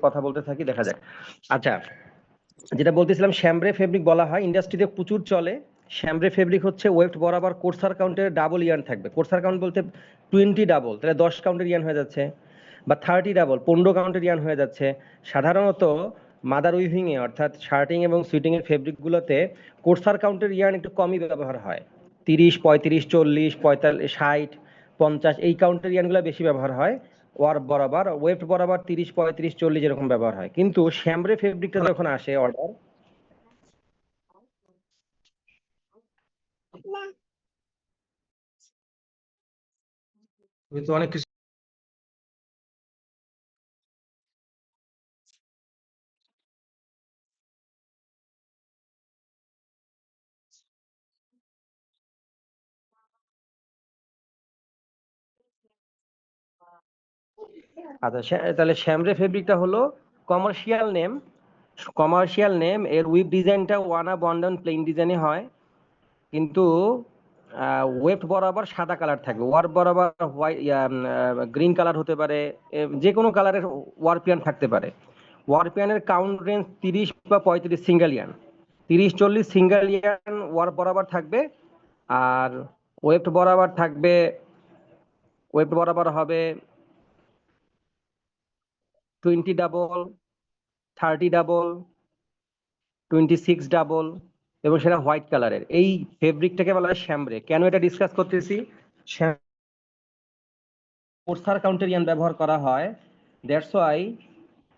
কথা বলতে থাকি, দেখা যাক। আচ্ছা, যেটা বলতেছিলাম, শ্যামব্রে ফেব্রিক বলা হয়, ইন্ডাস্ট্রিতে প্রচুর চলে। শ্যামব্রে ফেব্রিক হচ্ছে ওয়েফট বরাবর কোর্সার কাউন্টের ডাবল ইয়ার্ন থাকবে। কোর্সার কাউন্ট বলতে 20 ডাবল, তাহলে 10 কাউন্টের ইয়ার্ন হয়ে যাচ্ছে, বা 30 ডাবল 15 কাউন্টের ইয়ার্ন হয়ে যাচ্ছে। সাধারণত মাদার উইভিংয়ে অর্থাৎ শার্টিং এবং সুইটিংয়ের ফেব্রিকগুলোতে কোর্সার কাউন্টের ইয়ার্ন একটু কমই ব্যবহার হয়। 30, 35, 40, 45, 60, 50 এই কাউন্টের ইয়ার্নগুলো বেশি ব্যবহার হয়। ওয়ার বরাবর ওয়েফট বরাবর 30, 35, 40 এরকম ব্যবহার হয়। কিন্তু শ্যামব্রে ফেব্রিকটা যখন আসে অর্ডার, তুমি তো অনেক কিছু আচ্ছা, তাহলে শ্যামব্রে ফেব্রিকটা হলো কমার্শিয়াল নেম। কমার্শিয়াল নেম, এর উইভ ডিজাইনটা ওয়ানা বন্ডন প্লেন ডিজাইনে হয়, কিন্তু ওয়েফট বরাবর সাদা কালার থাকবে, ওয়ার বরাবর হোয়াইট গ্রিন কালার হতে পারে, যে কোনো কালারের ওয়ারপিয়ান থাকতে পারে। ওয়ারপিয়ানের কাউন্ট রেঞ্জ 30 বা 35 single yarn, 30-40 single yarn warp বরাবর থাকবে। আর ওয়েফট বরাবর থাকবে, ওয়েফট বরাবর হবে 20 ডাবল, 30 ডাবল, 26 ডাবল, এবং সেটা হোয়াইট কালারের। এই ফেব্রিকটাকে বলা হয় শ্যামব্রে। কেন এটা ডিসকাস করতেছি? কোর্সার কাউন্টের ইয়ার্ন ব্যবহার করা হয়, দ্যাটস ওয়াই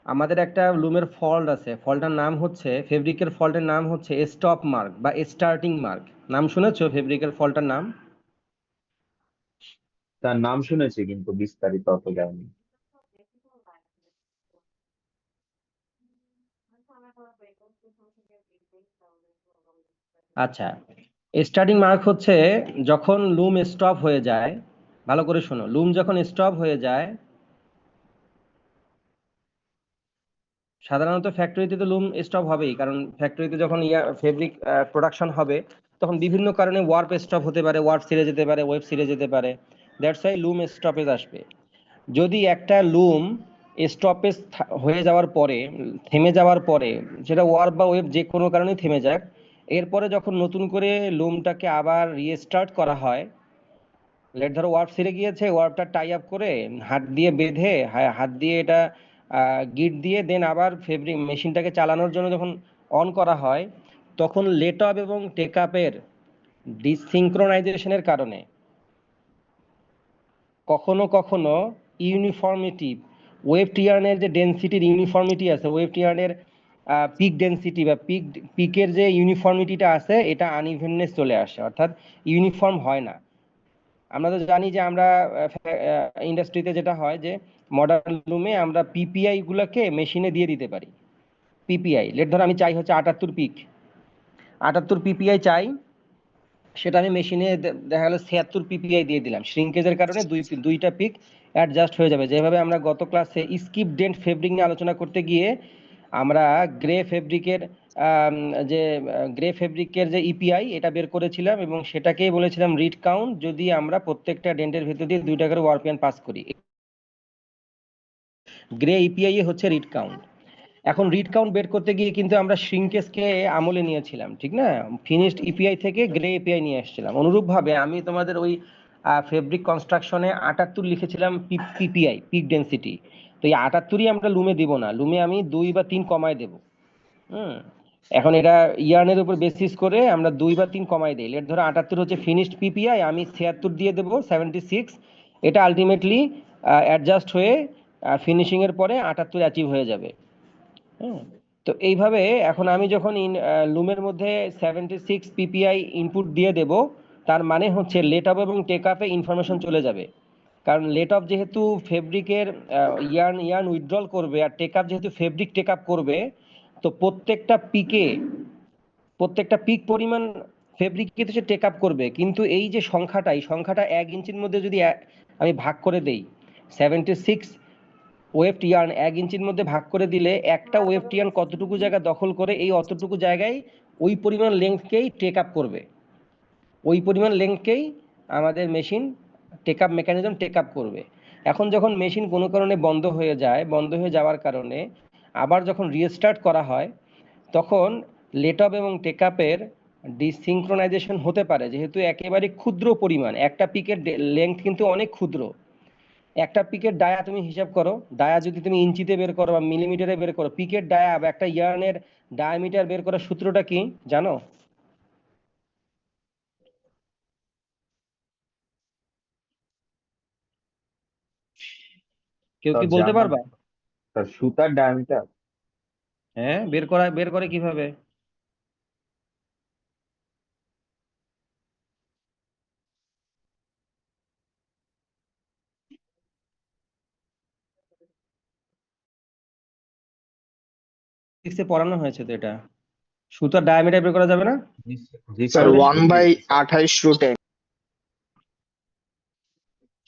আমাদের একটা লুমের ফল্ট আছে, ফল্টটার নাম হচ্ছে, ফেব্রিকের ফল্টের নাম হচ্ছে স্টপ মার্ক বা স্টার্টিং মার্ক। নাম শুনেছো ফেব্রিকের ফল্টটার নাম? তার নাম শুনেছি কিন্তু বিস্তারিত অত জানি। আচ্ছা, স্টার্টিং মার্ক হচ্ছে যখন লুম স্টপ হয়ে যায়, ভালো করে শোনো, লুম যখন স্টপ হয়ে যায়, সাধারণত ফ্যাক্টরিতে তো লুম স্টপ হবেই, কারণ ফ্যাক্টরিতে যখন ফেব্রিক প্রোডাকশন হবে তখন বিভিন্ন কারণে ওয়ার্প স্টপ হতে পারে, ওয়ার্প ছিঁড়ে যেতে পারে, ওয়েব ছিঁড়ে যেতে পারে, দ্যাটস ওয়াই লুম স্টপেজ আসবে। যদি একটা লুম স্টপেজ হয়ে যাওয়ার পরে, থেমে যাওয়ার পরে, সেটা ওয়ার্প বা ওয়েব যে কোনো কারণেই থেমে যাক, এরপরে যখন নতুন করে লুমটাকে আবার রিস্টার্ট করা হয়, লেট ধরো ওয়ার্প ছিঁড়ে গিয়েছে, ওয়ার্পটা টাই আপ করে হাত দিয়ে বেঁধে, হাত দিয়ে এটা গিট দিয়ে দেন আবার ফেব্রিক মেশিনটাকে চালানোর জন্য যখন অন করা হয়, তখন লেট আপ এবং টেক আপের ডিসিঙ্ক্রোনাইজেশনের কারণে কখনো কখনো ইউনিফর্মিটি, ওয়েভ টিয়ার্নের যে ডেন্সিটির ইউনিফর্মিটি আছে, ওয়েভ টিয়ার্নের পিক ডেন্সিটি বা পিকের যে ইউনিফর্মিটিটা আছে, এটা আনইভেননেস চলে আসে, অর্থাৎ ইউনিফর্ম হয় না। আমরা তো জানি যে আমরা ইন্ডাস্ট্রিতে যেটা হয় যে মডার্ন লুমে আমরা পিপিআই গুলোকে মেশিনে দিয়ে দিতে পারি। পিপিআই লেট ধরো আমি চাই হচ্ছে 78 পিপিআই চাই, সেটা আমি মেশিনে দেখা গেল 76 পিপিআই দিয়ে দিলাম, শ্রিঙ্কেজের কারণে দুইটা পিক অ্যাডজাস্ট হয়ে যাবে। যেভাবে আমরা গত ক্লাসে স্কিপ ডেন্ট ফেব্রিক নিয়ে আলোচনা করতে গিয়ে আমরা গ্রে ফেব্রিকের যে ইপিআই এটা বের করেছিলাম এবং সেটাকেই বলেছিলাম রিড কাউন্ট, যদি আমরা প্রত্যেকটা ডেন্টের ভিতর দিয়ে 2টা করে ওয়ারপিয়ান পাস করি। গ্রে ইপিআই হচ্ছে রিড কাউন্ট। এখন রিড কাউন্ট বের করতে গিয়ে কিন্তু আমরা শ্রিঙ্কেজকে আমলে নিয়েছিলাম, ঠিক না? ফিনিশড ইপিআই থেকে গ্রে ইপিআই নিয়ে আসছিলাম। অনুরূপভাবে আমি তোমাদের ওই ফেব্রিক কনস্ট্রাকশনে 78 লিখেছিলাম পিপিআই, পিক ডেন্সিটি। তো এই 78ই আমরা লুমে দিব না, লুমে আমি 2 বা 3 কমায় দেব। এখন এটা ইয়ার্নের উপর বেসিস করে আমরা 2 বা 3 কমাই দেই। লেট ধরো 78 হচ্ছে ফিনিশড পিপিআই, আমি 76 দিয়ে দেবো, 76। এটা আলটিমেটলি অ্যাডজাস্ট হয়ে ফিনিশিং এর পরে 78 অ্যাচিভ হয়ে যাবে। তো এইভাবে এখন আমি যখন লুমের মধ্যে 76 পিপিআই ইনপুট দিয়ে দেব, তার মানে হচ্ছে লেট আপ এবং টেক আপে ইনফরমেশন চলে যাবে। কারণ লেট আপ যেহেতু ফেব্রিকের ইয়ার্ন উইথড্রল করবে, আর টেক আপ যেহেতু ফেব্রিক টেক আপ করবে, তো প্রত্যেকটা পিক পরিমাণ ফেব্রিককে তো সে টেক আপ করবে, কিন্তু এই যে সংখ্যাটা 1 ইঞ্চির মধ্যে যদি আমি ভাগ করে দেই, 76 ওয়েফট ইয়ার্ন 1 ইঞ্চির মধ্যে ভাগ করে দিলে একটা ওয়েফট ইয়ার্ন কতটুকু জায়গা দখল করে, এই অতটুকু জায়গায় ওই পরিমাণ লেন্থকেই টেক আপ করবে, ওই পরিমাণ লেন্থকেই আমাদের machine take up mechanism take up করবে। এখন যখন মেশিন কোনো কারণে বন্ধ হয়ে যাওয়ার কারণে আবার যখন রিস্টার্ট করা হয় তখন লেট অফ এবং টেক আপের ডিসিঙ্ক্রোনাইজেশন হতে পারে, যেহেতু একেবারে ক্ষুদ্র পরিমাণ, একটা পিকের লেন্থ কিন্তু অনেক ক্ষুদ্র। একটা পিকের ডায়া তুমি হিসাব করো, ডায়া যদি তুমি ইঞ্চিতে বের করো বা মিলিমিটারে বের করো, পিকের ডায়া বা একটা ইয়ার্নের ডায়ামিটার বের করার সূত্রটা কি জানো? কেউ তা কি বলতে জানা পারবা? নেই। তা সুতার ডায়ামিটার? হ্যাঁ, বের করে কিভাবে? ফিজিক্সে পড়ানো হয়েছে তো এটা। সুতার ডায়ামিটার বের করা যাবে না? জি জি স্যার স্যার, ওয়ান বাই বুঝেছি স্যার। 28/10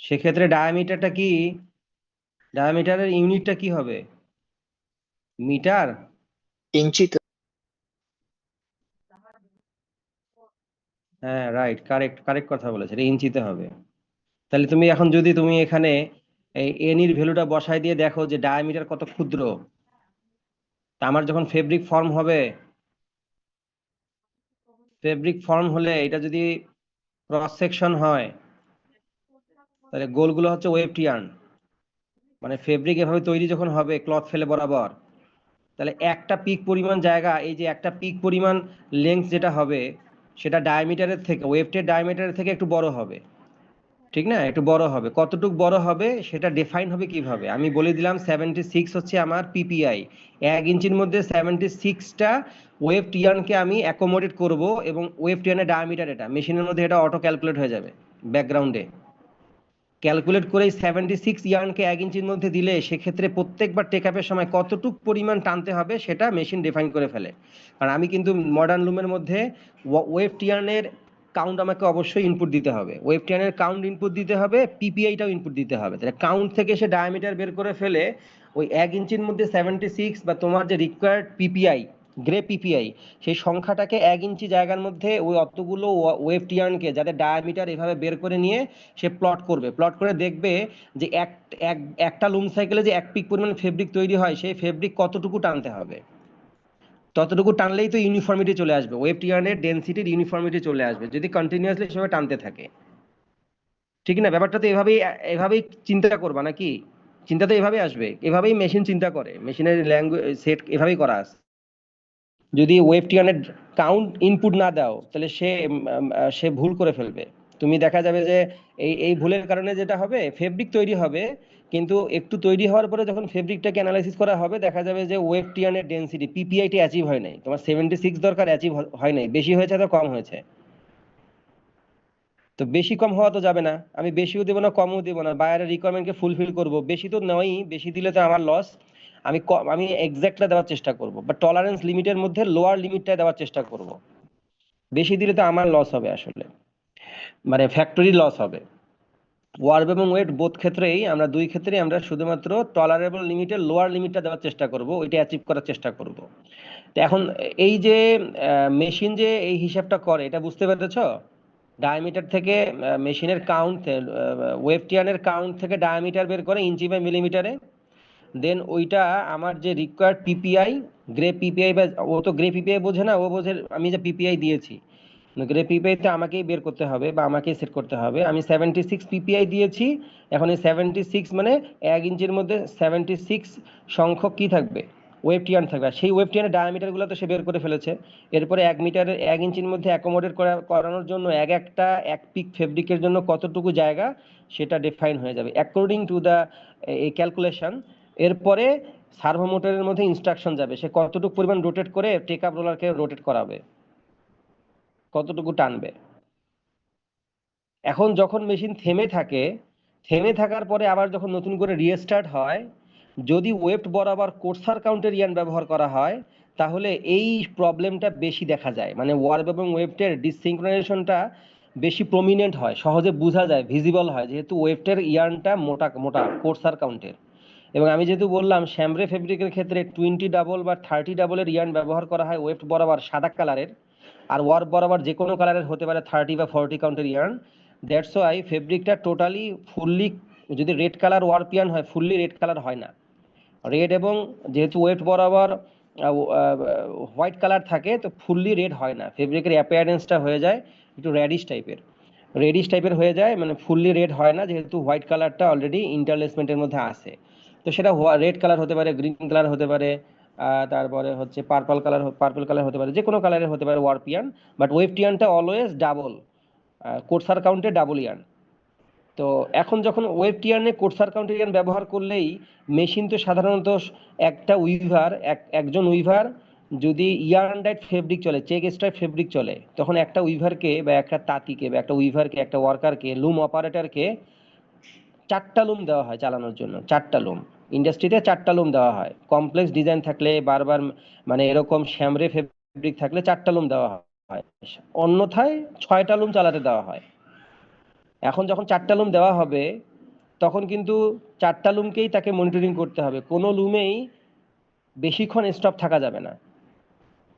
সেক্ষেত্রে ডায়ামিটারটা কি, ডায়ামিটারের ইউনিটটা কি হবে? মিটার? ইঞ্চিতে। হ্যাঁ, রাইট, কারেক্ট কারেক্ট কথা বলেছে, এটা ইঞ্চিতে হবে। তাহলে তুমি এখন যদি তুমি এখানে এই এন এর ভ্যালুটা বসাই দিয়ে দেখো যে ডায়ামিটার কত ক্ষুদ্র, তা আমার যখন ফেব্রিক ফর্ম হবে, ফেব্রিক ফর্ম হলে এটা যদি ক্রস সেকশন হয়, তাহলে গোলগুলো হচ্ছে ওয়েব টিয়ার্ন, মানে ফেব্রিক এভাবে তৈরি যখন হবে ক্লথ ফেলে বরাবর, তাহলে একটা পিক পরিমাণ জায়গা, এই যে একটা পিক পরিমাণ লেন্থ যেটা হবে, সেটা ডায়ামিটারের থেকে, ওয়েবটের ডায়ামিটারের থেকে একটু বড় হবে, ঠিক না? একটু বড় হবে, কতটুকু বড় হবে সেটা ডিফাইন হবে কিভাবে, আমি বলে দিলাম 76 হচ্ছে আমার পিপিআই। 1 ইঞ্চির মধ্যে 76টা ওয়েব টিয়ার্নকে আমি অ্যাকোমোডেট করব, এবং ওয়েব টিয়ার্নের ডায়ামিটার এটা মেশিনের মধ্যে এটা অটো ক্যালকুলেট হয়ে যাবে ব্যাকগ্রাউন্ডে। ক্যালকুলেট করে 76 ইয়ার্নকে 1 ইঞ্চির মধ্যে দিলে সেক্ষেত্রে প্রত্যেকবার টেক আপের সময় কতটুক পরিমাণ টানতে হবে সেটা মেশিন ডিফাইন করে ফেলে। কারণ আমি কিন্তু মডার্ন লুমের মধ্যে ওয়েব টিয়ার্নের কাউন্ট আমাকে অবশ্যই ইনপুট দিতে হবে, ওয়েব টিয়ার্নের কাউন্ট ইনপুট দিতে হবে, পিপিআইটাও ইনপুট দিতে হবে। তাহলে কাউন্ট থেকে সে ডায়ামিটার বের করে ফেলে ওই 1 ইঞ্চির মধ্যে 76 বা তোমার যে রিকোয়ার্ড পিপিআই, গ্রে পিপিআই, সেই সংখ্যাটাকে 1 ইঞ্চি জায়গার মধ্যে ওই অতগুলো ওয়েব টিয়ার্নকে যাদের ডায়ামিটার এভাবে বের করে নিয়ে সে প্লট করবে, প্লট করে দেখবে যে একটা লুম সাইকেলে যে এক পিক পরিমাণ ফেব্রিক তৈরি হয়, সেই ফেব্রিক কতটুকু টানতে হবে, ততটুকু টানলেই তো ইউনিফর্মিটি চলে আসবে, ওয়েব টিয়ার্নের ডেনসিটির ইউনিফর্মিটি চলে আসবে যদি কন্টিনিউয়াসলি সেভাবে টানতে থাকে। ঠিক না? ব্যাপারটা তো এভাবেই এভাবেই চিন্তা করবা নাকি? চিন্তা তো এভাবেই আসবে, এভাবেই মেশিন চিন্তা করে, মেশিনের ল্যাঙ্গুয়েজ সেট এভাবেই করা আছে। যদি ওয়েব টিয়ানের কাউন্ট ইনপুট না দাও তাহলে সে ভুল করে ফেলবে। তুমি দেখা যাবে যে এই এই ভুলের কারণে যেটা হবে, ফেব্রিক তৈরি হবে, কিন্তু একটু তৈরি হওয়ার পরে যখন ফেব্রিকটাকে অ্যানালাইসিস করা হবে দেখা যাবে যে ওয়েব টিয়ানের ডেনসিটি পিপিআইটি অ্যাচিভ হয় নাই, তোমার 76 দরকার, অ্যাচিভ হয় নাই, বেশি হয়েছে তো কম হয়েছে। তো বেশি কম হওয়া তো যাবে না, আমি বেশিও দেবো না কমও দেবো না, বায়ারের রিকোয়ারমেন্টকে ফুলফিল করব, বেশি তো নয়, বেশি দিলে তো আমার লস। আমি এক্সাক্টটা দেওয়ার চেষ্টা করব, বা টলারেন্স লিমিটের মধ্যে লোয়ার লিমিটটা দেওয়ার চেষ্টা করব। বেশি দিলে তো আমার লস হবে আসলে, মানে ফ্যাক্টরি লস হবে। ওয়ার্ব এবং ওয়েট বোথ ক্ষেত্রেই আমরা, দুই ক্ষেত্রেই আমরা শুধুমাত্র টলারেবল লিমিটের লোয়ার লিমিটটা দেওয়ার চেষ্টা করব, ওইটা অ্যাচিভ করার চেষ্টা করব। তো এখন এই যে মেশিন যে এই হিসাবটা করে, এটা বুঝতে পেরেছো? ডায়ামিটার থেকে মেশিনের কাউন্ট, ওয়েব টিয়ানের কাউন্ট থেকে ডায়ামিটার বের করে ইঞ্চি বাই মিলিমিটারে, দেন ওইটা আমার যে রিকোয়ার্ড পিপিআই, গ্রে পিপিআই, বা ও তো গ্রে পিপিআই বোঝে না, ও বোঝে আমি যে পিপিআই দিয়েছি, গ্রে পিপিআই তো আমাকেই বের করতে হবে বা আমাকেই সেট করতে হবে। আমি 76 পিপিআই দিয়েছি, এখন এই 76 মানে 1 ইঞ্চির মধ্যে 76 সংখ্যক কি থাকবে, ওয়েব টিয়ান থাকবে, আর সেই ওয়েব টিয়ানের ডায়ামিটারগুলো তো সে বের করে ফেলেছে। এরপরে 1 মিটারের 1 ইঞ্চির মধ্যে অ্যাকোমোডেট করানোর জন্য এক পিক ফেব্রিকের জন্য কতটুকু জায়গা সেটা ডিফাইন হয়ে যাবে অ্যাকর্ডিং টু দ্য এই ক্যালকুলেশন। এরপরে সার্ভো মোটরের মধ্যে ইনস্ট্রাকশন যাবে, সে কতটুকু পরিমাণ রোটেট করে টেক আপ রোলারকে রোটেট করাবে, কতটুকু টানবে। এখন যখন মেশিন থেমে থাকে, থেমে থাকার পরে আবার যখন নতুন করে রিস্টার্ট হয়, যদি ওয়েব বরাবর কোর্সার কাউন্টের ইয়ান ব্যবহার করা হয়, তাহলে এই প্রবলেমটা বেশি দেখা যায়, মানে ওয়ার্ব এবং ওয়েবটের ডিসিঙ্ক্রোনাইজেশনটা বেশি প্রমিনেন্ট হয়, সহজে বোঝা যায়, ভিজিবল হয়, যেহেতু ওয়েবটের ইয়ানটা মোটা মোটা কোর্সার কাউন্টের। এবং আমি যেহেতু বললাম শ্যামরে ফেব্রিকের ক্ষেত্রে 20 ডাবল বা 30 ডাবলের ইয়ার্ন ব্যবহার করা হয় ওয়েব বরাবর সাদা কালারের, আর ওয়ার্ক বরাবর যে কোনো কালারের হতে পারে 30 বা 40 কাউন্টের ইয়ার্ন। দ্যাটস ওয়াই ফেব্রিকটা টোটালি ফুললি, যদি রেড কালার ওয়ার্প ইয়ার্ন হয় ফুললি রেড কালার হয় না, রেড এবং যেহেতু ওয়েট বরাবর হোয়াইট কালার থাকে, তো ফুললি রেড হয় না, ফেব্রিকের অ্যাপিয়ারেন্সটা হয়ে যায় একটু রেডিশ টাইপের হয়ে যায়, মানে ফুললি রেড হয় না, যেহেতু হোয়াইট কালারটা অলরেডি ইন্টারলেসমেন্টের মধ্যে আছে। তো সেটা রেড কালার হতে পারে, গ্রিন কালার হতে পারে, তারপরে হচ্ছে পার্পল কালার হতে পারে, যে কোনো কালারের হতে পারে ওয়ার্পিয়ান। বাট ওয়েবটিয়ানটা অলওয়েজ ডাবল, কোর্সার কাউন্টে ডাবল ইয়ার্ন। তো এখন যখন ওয়েব টিয়ার্নে কোর্সার কাউন্টার ইয়ার্ন ব্যবহার করলেই মেশিন তো সাধারণত একটা উইভার, একজন উইভার যদি ইয়ার্ন ডাইট ফেব্রিক চলে, চেক স্ট্রাইপ ফেব্রিক চলে, তখন একটা উইভারকে বা একটা তাঁতিকে বা একটা উইভারকে, একটা ওয়ার্কারকে, লুম অপারেটরকে 4টা লুম দেওয়া হয় চালানোর জন্য। 4টা লুম, ইন্ডাস্ট্রিতে 4টা লুম দেওয়া হয়। কমপ্লেক্স ডিজাইন থাকলে, বারবার মানে এরকম শ্যামরে ফেব্রিক থাকলে 4টা লুম দেওয়া হয়, অন্যথায় 6টা লুম চালাতে দেওয়া হয়। এখন যখন 4টা লুম দেওয়া হবে, তখন কিন্তু 4টা লুমকেই তাকে মনিটরিং করতে হবে। কোনো লুমেই বেশিক্ষণ স্টপ থাকা যাবে না,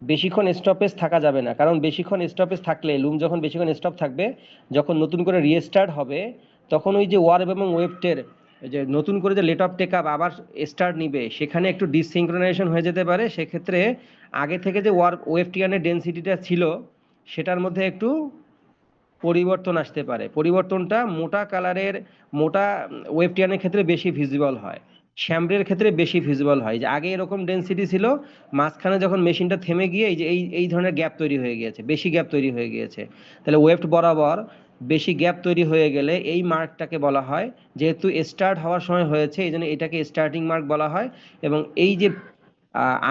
বেশিক্ষণ স্টপেজ থাকা যাবে না, কারণ বেশিক্ষণ স্টপেজ থাকলে, লুম যখন বেশিক্ষণ স্টপ থাকবে, যখন নতুন করে রিস্টার্ট হবে, তখন ওই যে ওয়ার্প এবং ওয়েবটের যে নতুন করে যে লেট অফ টেক আপ আবার স্টার্ট নিবে, সেখানে একটু ডিসিঙ্ক্রোনাইজেশন হয়ে যেতে পারে। সেক্ষেত্রে আগে থেকে যে ওয়েবটিয়ানের ডেন্সিটিটা ছিল, সেটার মধ্যে একটু পরিবর্তন আসতে পারে। পরিবর্তনটা মোটা কালারের, মোটা ওয়েবটিয়ানের ক্ষেত্রে বেশি ভিজিবল হয়, শ্যামরের ক্ষেত্রে বেশি ভিজিবল হয়। যে আগে এরকম ডেন্সিটি ছিল, মাঝখানে যখন মেশিনটা থেমে গিয়ে এই যে এই ধরনের গ্যাপ তৈরি হয়ে গিয়েছে, বেশি গ্যাপ তৈরি হয়ে গিয়েছে। তাহলে ওয়েবট বরাবর বেশি গ্যাপ তৈরি হয়ে গেলে এই মার্কটাকে বলা হয়, যেহেতু স্টার্ট হওয়ার সময় হয়েছে এই জন্য এটাকে স্টার্টিং মার্ক বলা হয়। এবং এই যে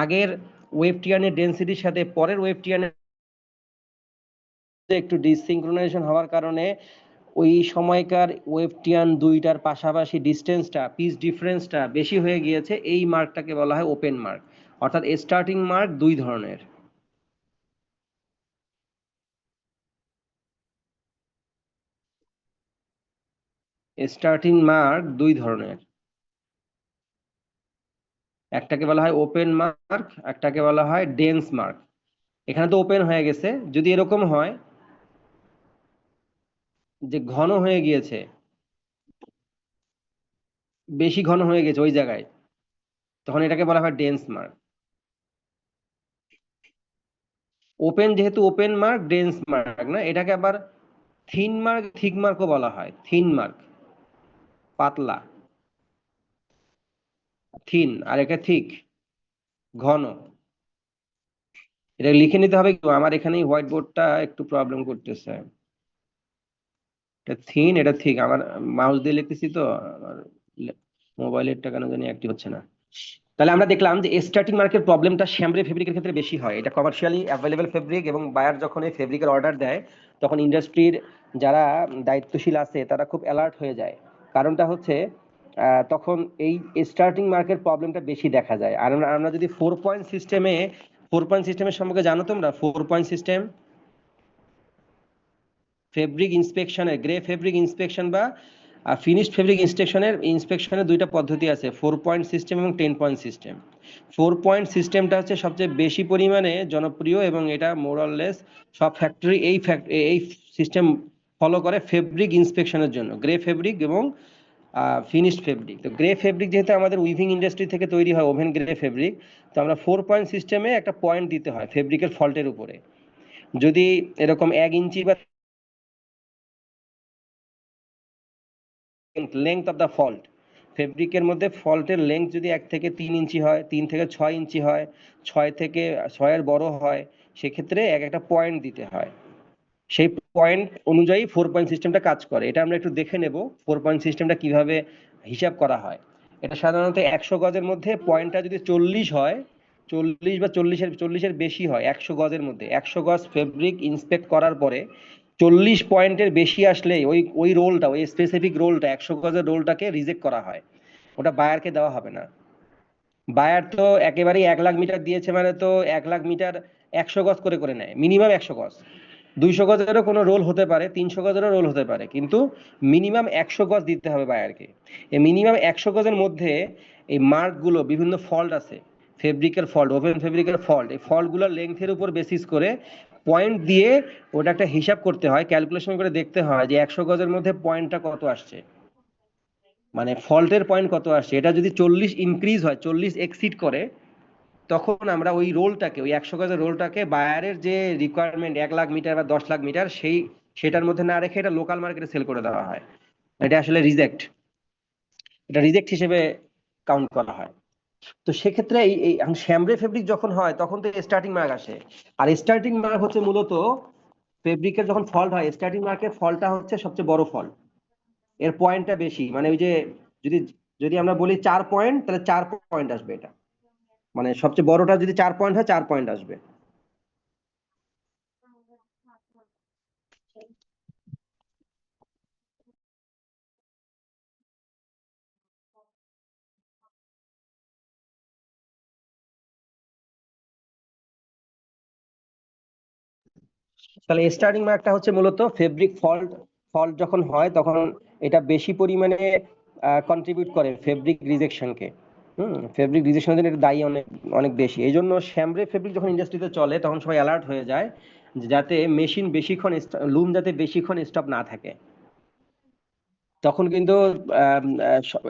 আগের ওয়েবটিয়ানের ডেন্সিটির সাথে পরের ওয়েবটিয়ানের একটু ডিসিঙ্ক্রোনাইজেশন হওয়ার কারণে ওই সময়কার ওয়েবটিয়ান দুইটার পাশাপাশি ডিস্টেন্সটা, পিচ ডিফারেন্সটা বেশি হয়ে গিয়েছে, এই মার্কটাকে বলা হয় ওপেন মার্ক। অর্থাৎ স্টার্টিং মার্ক দুই ধরনের। স্টার্টিং মার্ক দুই ধরনের, একটাকে বলা হয় ওপেন মার্ক, একটাকে বলা হয় ডেন্স মার্ক। এখানে তো ওপেন হয়ে গেছে, যদি এরকম হয় যে ঘন হয়ে গিয়েছে, বেশি ঘন হয়ে গেছে ওই জায়গায়, তখন এটাকে বলা হয় ডেন্স মার্ক। ওপেন, যেহেতু ওপেন মার্ক, ডেন্স মার্ক না, এটাকে আবার থিন মার্ক, থিক মার্কও বলা হয়। থিন মার্ক পাতলা, থিন, আর এটা থিক ঘন। এটা লিখে নিতে হবে, আমার এখানে হোয়াইট বোর্ডটা একটু প্রবলেম করতেছে। এটা থিন, এটা থিক, আমার মাউস দিয়ে লিখতেছি তো, আমার মোবাইলেরটা কেন জানি অ্যাক্টিভ হচ্ছে না। তাহলে আমরা দেখলাম যে স্টার্টিং মার্কের প্রবলেমটা শ্যামরে ফেব্রিকের ক্ষেত্রে বেশি হয়। এটা কমার্শিয়ালি অ্যাভেলেবল ফেব্রিক, এবং বায়ার যখন এই ফেব্রিকের অর্ডার দেয়, তখন ইন্ডাস্ট্রির যারা দায়িত্বশীল আছে তারা খুব অ্যালার্ট হয়ে যায়। কারণটা হচ্ছে তখন এই স্টার্টিং মার্কের প্রবলেমটা বেশি দেখা যায়। আর আমরা যদি 4 পয়েন্ট সিস্টেমের সম্পর্কে জানো তোমরা, 4 পয়েন্ট সিস্টেম ফেব্রিক ইন্সপেকশনের, গ্রে ফেব্রিক ইন্সপেকশন বা ফিনিশড ফেব্রিক ইন্সপেকশনের দুইটা পদ্ধতি আছে, 4 পয়েন্ট সিস্টেম এবং 10 পয়েন্ট সিস্টেম। 4 পয়েন্ট সিস্টেমটা হচ্ছে সবচেয়ে বেশি পরিমাণে জনপ্রিয়, এবং এটা মোরাললেস সব ফ্যাক্টরি এই সিস্টেম ফলো করে ফেব্রিক ইন্সপেকশনের জন্য, গ্রে ফেব্রিক এবং ফিনিশড ফেব্রিক। তো গ্রে ফেব্রিক যেহেতু আমাদের উইভিং ইন্ডাস্ট্রি থেকে তৈরি হয়, ওভেন গ্রে ফেব্রিক, তো আমরা 4 পয়েন্ট সিস্টেমে একটা পয়েন্ট দিতে হয় ফেব্রিকের ফল্টের উপরে। যদি এরকম 1 ইঞ্চি বা লেংথ অফ দ্য ফল্ট, ফেব্রিকের মধ্যে ফল্টের লেংথ যদি 1 থেকে 3 ইঞ্চি হয়, 3 থেকে 6 ইঞ্চি হয়, 6 থেকে 6-এর বড় হয়, সেক্ষেত্রে একটা পয়েন্ট দিতে হয়। সেই পয়েন্ট অনুযায়ী 4 পয়েন্ট সিস্টেমটা কাজ করে। এটা আমরা একটু দেখে নেব 4 পয়েন্ট সিস্টেমটা কিভাবে হিসাব করা হয়। এটা সাধারণত 100 গজের মধ্যে পয়েন্টটা যদি 40 হয়, 40 বা চল্লিশের বেশি হয় 100 গজের মধ্যে, 100 গজ ফেব্রিক ইন্সপেক্ট করার পরে 40 পয়েন্টের বেশি আসলে ওই রোলটা, ওই স্পেসিফিক রোলটা, 100 গজের রোলটাকে রিজেক্ট করা হয়, ওটা বায়ারকে দেওয়া হবে না। বায়ার তো একেবারেই 1 লাখ মিটার দিয়েছে মানে তো 1 লাখ মিটার 100 গজ করে করে নেয়, মিনিমাম 100 গজ। 200 গজেরও কোনো রোল হতে পারে, 300 গজেরও রোল হতে পারে, কিন্তু মিনিমাম 100 গজ দিতে হবে বায়ারকে। এই মিনিমাম 100 গজের মধ্যে এই মার্কগুলো, বিভিন্ন ফল্ট আছে, ফেব্রিকের ফল্ট, ওভেন ফেব্রিকের ফল্ট, এই ফল্টগুলোর লেংথের উপর বেসিস করে পয়েন্ট দিয়ে ওটা একটা হিসাব করতে হয়, ক্যালকুলেশন করে দেখতে হয় যে 100 গজের মধ্যে পয়েন্টটা কত আসছে। মানে ফল্টের পয়েন্ট কত আসছে, এটা যদি 40 ইনক্রিজ হয়, 40 এক্সিড করে, তখন আমরা ওই রোলটাকে, ওই 100 গজের রোলটাকে বায়ারের যে রিকোয়ারমেন্ট 1 লাখ মিটার বা 10 লাখ মিটার, সেটার মধ্যে না রেখে এটা লোকাল মার্কেটে সেল করে দেওয়া হয়। এটা আসলে রিজেক্ট, এটা রিজেক্ট হিসেবে কাউন্ট করা হয়। তো সেক্ষেত্রে এই এখন শ্যামরে ফেব্রিক যখন হয় তখন তো স্টার্টিং মার্ক আসে। আর স্টার্টিং মার্ক হচ্ছে মূলত ফেব্রিকের যখন ফল্ট হয়, স্টার্টিং মার্কের ফলটা হচ্ছে সবচেয়ে বড় ফল, এর পয়েন্টটা বেশি। মানে ওই যে যদি যদি আমরা বলি 4 পয়েন্ট, তাহলে 4 পয়েন্ট আসবে এটা, মানে সবচেয়ে বড়টা যদি 4 পয়েন্ট হয়, 4 পয়েন্ট আসবে। তাহলে স্টার্টিং মার্কটা হচ্ছে মূলত ফেব্রিক ফল্ট, ফল্ট যখন হয় তখন এটা বেশি পরিমাণে কন্ট্রিবিউট করে ফেব্রিক রিজেকশনকে। ফেব্রিক রিজেকশনের জন্য এটা দায়ী অনেক অনেক বেশি। এই জন্য শ্যামরে ফেব্রিক যখন ইন্ডাস্ট্রিতে চলে তখন সবাই অ্যালার্ট হয়ে যায় যে যাতে মেশিন বেশিক্ষণ, লুম যাতে বেশিক্ষণ স্টপ না থাকে। তখন কিন্তু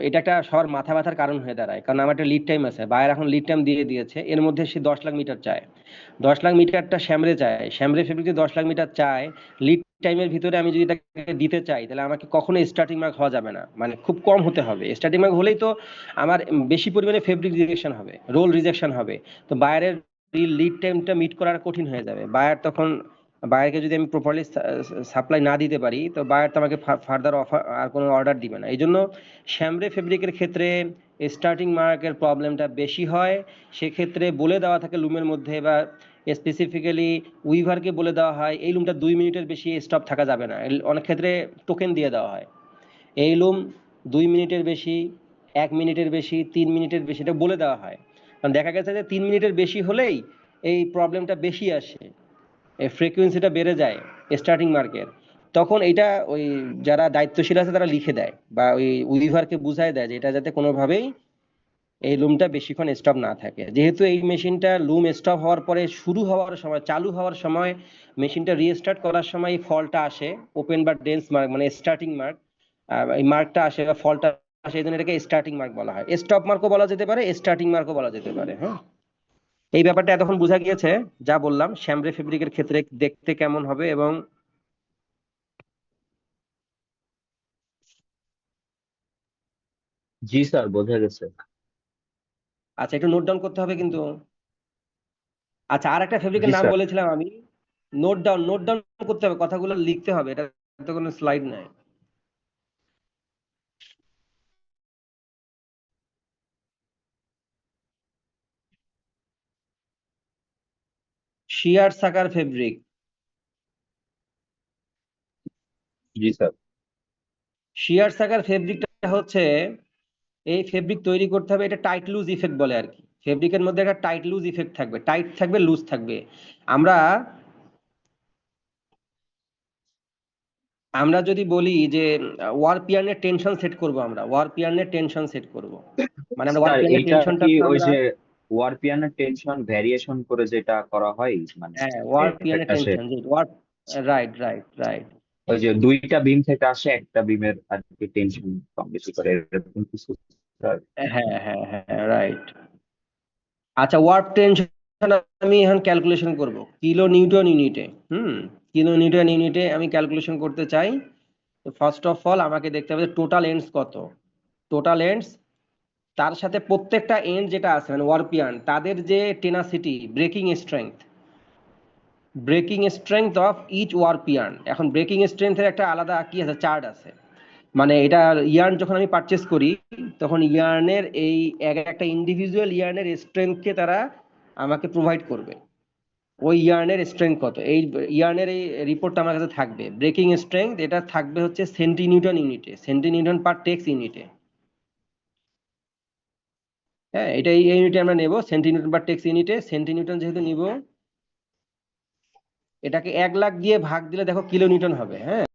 এটা একটা সবার মাথা ব্যথার কারণ হয়ে দাঁড়ায়, কারণ আমার একটা লিড টাইম আছে, বায়ার এখন লিড টাইম দিয়ে দিয়েছে, এর মধ্যে সে 10 লাখ মিটার চায়। 10 লাখ মিটারটা শ্যামরে চায়, শ্যামরে ফেব্রিক 10 লাখ মিটার চায়, লিড টাইমের ভিতরে আমি যদি তাকে দিতে চাই, তাহলে আমাকে কখনো স্টার্টিং মার্ক হওয়া যাবে না, মানে খুব কম হতে হবে। স্টার্টিং মার্ক হলেই তো আমার বেশি পরিমাণে ফেব্রিক রিজেকশন হবে, রোল রিজেকশন হবে। তো বায়ারের লিড টাইমটা মিট করার কঠিন হয়ে যাবে। বায়ার তখন, বায়ারকে যদি আমি প্রপারলি সাপ্লাই না দিতে পারি, তো বায়ার তো আমাকে ফার্দার অফার আর কোনো অর্ডার দিবে না। এই জন্য শ্যামরে ফেব্রিকের ক্ষেত্রে স্টার্টিং মার্কের প্রবলেমটা বেশি হয়। সেক্ষেত্রে বলে দেওয়া থাকে লুমের মধ্যে, বা স্পেসিফিক্যালি উইভারকে বলে দেওয়া হয় এই লুমটা 2 মিনিটের বেশি স্টপ থাকা যাবে না। অনেক ক্ষেত্রে টোকেন দিয়ে দেওয়া হয়, এই লুম 2 মিনিটের বেশি, 1 মিনিটের বেশি, 3 মিনিটের বেশি, এটা বলে দেওয়া হয়। কারণ দেখা গেছে যে 3 মিনিটের বেশি হলেই এই প্রবলেমটা বেশি আসে, ফ্রিকোয়েন্সিটা বেড়ে যায় স্টার্টিং মার্কের। তখন এটা ওই যারা দায়িত্বশীল আছে তারা লিখে দেয়, বা ওই উইভারকে বুঝায় দেয় যে এটা যাতে কোনোভাবেই এই লুমটা বেশিক্ষণ স্টপ না থাকে। যেহেতু এই মেশিনটা লুম স্টপ হওয়ার পরে শুরু হওয়ার সময়, চালু হওয়ার সময়, মেশিনটা রিস্টার্ট করার সময় এই ফলটা আসে, ওপেন বা ডেন্স মার্ক, মানে স্টার্টিং মার্ক, এই মার্কটা আসে বা ফলটা আসে, এই জন্য এটাকে স্টার্টিং মার্ক বলা হয়। স্টপ মার্কও বলা যেতে পারে, স্টার্টিং মার্কও বলা যেতে পারে। হ্যাঁ, এই ব্যাপারটা এতক্ষণ বোঝা গিয়েছে যা বললাম শ্যামরে ফেব্রিকের ক্ষেত্রে দেখতে কেমন হবে। এবং জি স্যার, বোঝা গেছে। আচ্ছা, একটু নোট ডাউন করতে হবে কিন্তু। আচ্ছা, আর একটা জি ফেব্রিকের নাম স্যার। বলেছিলাম আমি, নোট ডাউন, নোট ডাউন করতে হবে, কথাগুলো লিখতে হবে, এটা তো কোনো স্লাইড নাই। শিয়ার সাকার ফেব্রিক। জি স্যার। শিয়ার সাকার ফেব্রিকটা হচ্ছে, এই ফেব্রিক তৈরি করতে হবে, এটা টাইট লুজ ইফেক্ট বলে আর কি। ফেব্রিকের মধ্যে একটা টাইট লুজ ইফেক্ট থাকবে, টাইট থাকবে, লুজ থাকবে। আমরা আমরা যদি বলি যে ওয়ারপিয়ানের টেনশন সেট করব, আমরা ওয়ারপিয়ানের টেনশন সেট করব, মানে আমরা স্যার ওয়ারপিয়ানের এইটা কি টেনশনটাকে ওই আমরা, যে ওয়ারপিয়ানের টেনশন ভ্যারিয়েশন করে যেটা করা হয়, মানে হ্যাঁ যে ওয়ারপিয়ানের এফেক্ট আসে? টেনশন যে ওয়ার, রাইট রাইট রাইট। ওই যে দুইটা বিম থেকে আসে, একটা বিমের আর কি টেনশন কম বেশি করে, এরকম কিছু স্যার? হ্যাঁ হ্যাঁ হ্যাঁ, রাইট। আচ্ছা, ওয়ার্ক টেনশন আমি এখন ক্যালকুলেশন করব কিলো নিউটন ইউনিটে। কিলো নিউটন ইউনিটে আমি ক্যালকুলেশন করতে চাই। তো ফার্স্ট অফ অল আমাকে দেখতে হবে টোটাল এন্ডস কত, টোটাল এন্ডস, তার সাথে প্রত্যেকটা এন্ড যেটা আছে মানে ওয়ারপিয়ান, তাদের যে tenacity, breaking strength of each warp yarn. এখন ব্রেকিং স্ট্রেংথের একটা আলাদা কি আছে, চার্ট আছে। মানে এটা ইয়ার্ন যখন আমি পারচেস করি, তখন ইয়ার্নের এই এক একটা ইন্ডিভিজুয়াল ইয়ার্নের স্ট্রেংথকে তারা আমাকে প্রোভাইড করবে। ওই ইয়ার্নের স্ট্রেংথ কত, এই ইয়ার্নের এই রিপোর্টটা আমার কাছে থাকবে। ব্রেকিং স্ট্রেংথ এটা থাকবে হচ্ছে সেন্টিনিউটন ইউনিটে, সেন্টিনিউটন পার টেক্স ইউনিটে। হ্যাঁ, এটা এই ইউনিটে আমরা নেব, সেন্টিনিউটন পার টেক্স ইউনিটে। সেন্টিনিউটন যেহেতু নিব, এটাকে 1 লাখ দিয়ে ভাগ দিলে দেখো কিলো নিউটন হবে। হ্যাঁ,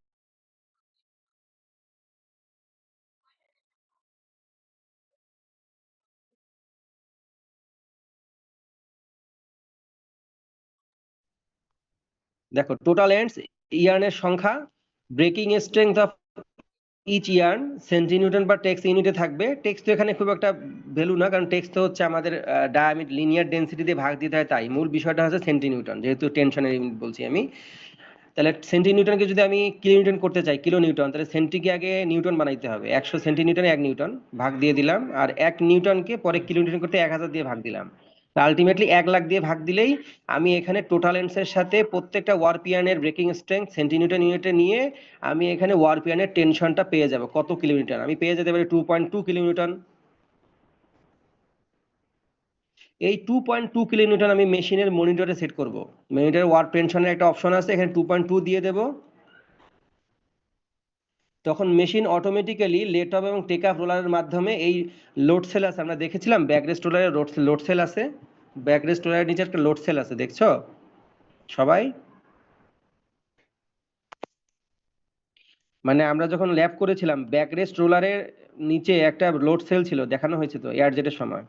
দেখো টোটাল এন্ডস, ইয়ার্নের সংখ্যা, breaking strength of each yarn centinewton বা টেক্স ইউনিটে থাকবে। টেক্স তো এখানে খুব একটা ভ্যালু না, কারণ টেক্স তো হচ্ছে আমাদের ডায়ামিটার লিনিয়ার ডেন্সিটি দিয়ে ভাগ দিতে হয়, তাই মূল বিষয়টা হচ্ছে সেন্টিনিউটন, যেহেতু টেনশনের ইউনিট বলছি আমি। তাহলে সেন্টিনিউটনকে যদি আমি কিলোনিউটন করতে চাই, কিলো নিউটন, তাহলে সেন্টিকে আগে নিউটন বানাইতে হবে। 100 সেন্টিনিউটনে 1 নিউটন, ভাগ দিয়ে দিলাম। আর 1 নিউটনকে পরে কিলোনিউটন করতে 1000 দিয়ে ভাগ দিলাম। আলটিমেটলি 1 লাখ দিয়ে ভাগ দিলেই আমি এখানে টোটাল এন্ডসের সাথে প্রত্যেকটা ওয়ারপিয়ানের ব্রেকিং স্ট্রেংথ সেন্টিনিউটন ইউনিটে নিয়ে আমি এখানে ওয়ারপিয়ানের টেনশনটা পেয়ে যাব কত কিলোনিউটন। আমি পেয়ে যেতে পারি 2.2 কিলোনিউটন। এই 2.2 কিলোনিউটন আমি মেশিনের মনিটরে সেট করব। মনিটরে ওয়ার্ক টেনশনের একটা অপশন আছে, এখানে 2.2 দিয়ে দেব। তখন মেশিন অটোমেটিক্যালি লেট অফ এবং টেক আপ রোলারের মাধ্যমে এই লোড সেল আছে, আমরা দেখেছিলাম ব্যাকরেস্ট রোলারের লোড সেল আছে, ব্যাকরেস্ট রোলারের নিচে একটা লোড সেল আছে, দেখছো সবাই? মানে আমরা যখন ল্যাব করেছিলাম ব্যাকরেস্ট রোলারের নিচে একটা লোড সেল ছিল, দেখানো হয়েছে তো এয়ার জেটের সময়।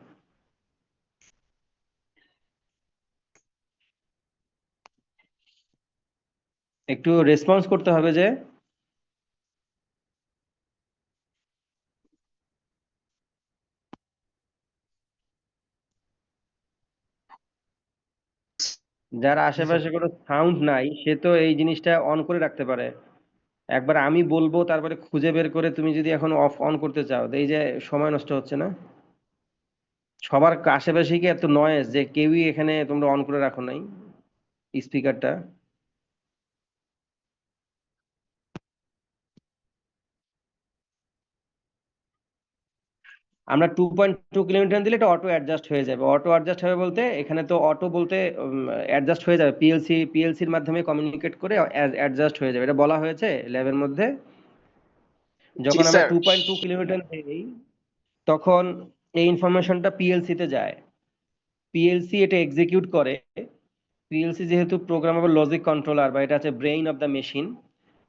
একটু রেসপন্স করতে হবে যে। যার আশেপাশে কোনো সাউন্ড নাই সে তো এই জিনিসটা অন করে রাখতে পারে। একবার আমি বলবো, তারপরে খুঁজে বের করে তুমি যদি এখন অফ অন করতে চাও, তো এই যে সময় নষ্ট হচ্ছে না? সবার আশেপাশে কি এত নয়েজ যে কেউই এখানে তোমরা অন করে রাখো নাই স্পিকারটা? আমরা 2.2 কিলোমিটার দিলে এটা অটো অ্যাডজাস্ট হয়ে যাবে। অটো অ্যাডজাস্ট হবে বলতে এখানে তো অটো বলতে অ্যাডজাস্ট হয়ে যাবে, পিএলসির মাধ্যমে কমিউনিকেট করে অ্যাডজাস্ট হয়ে যাবে, এটা বলা হয়েছে ল্যাবের মধ্যে। জি যখন আমরা স্যার। 2.2 কিলোমিটার দিই তখন এই ইনফরমেশনটা পিএলসি তে যায়। পিএলসি এটা এক্সিকিউট করে। পিএলসি যেহেতু প্রোগ্রামেবল লজিক কন্ট্রোলার, বা এটা হচ্ছে ব্রেইন অফ দ্য মেশিন,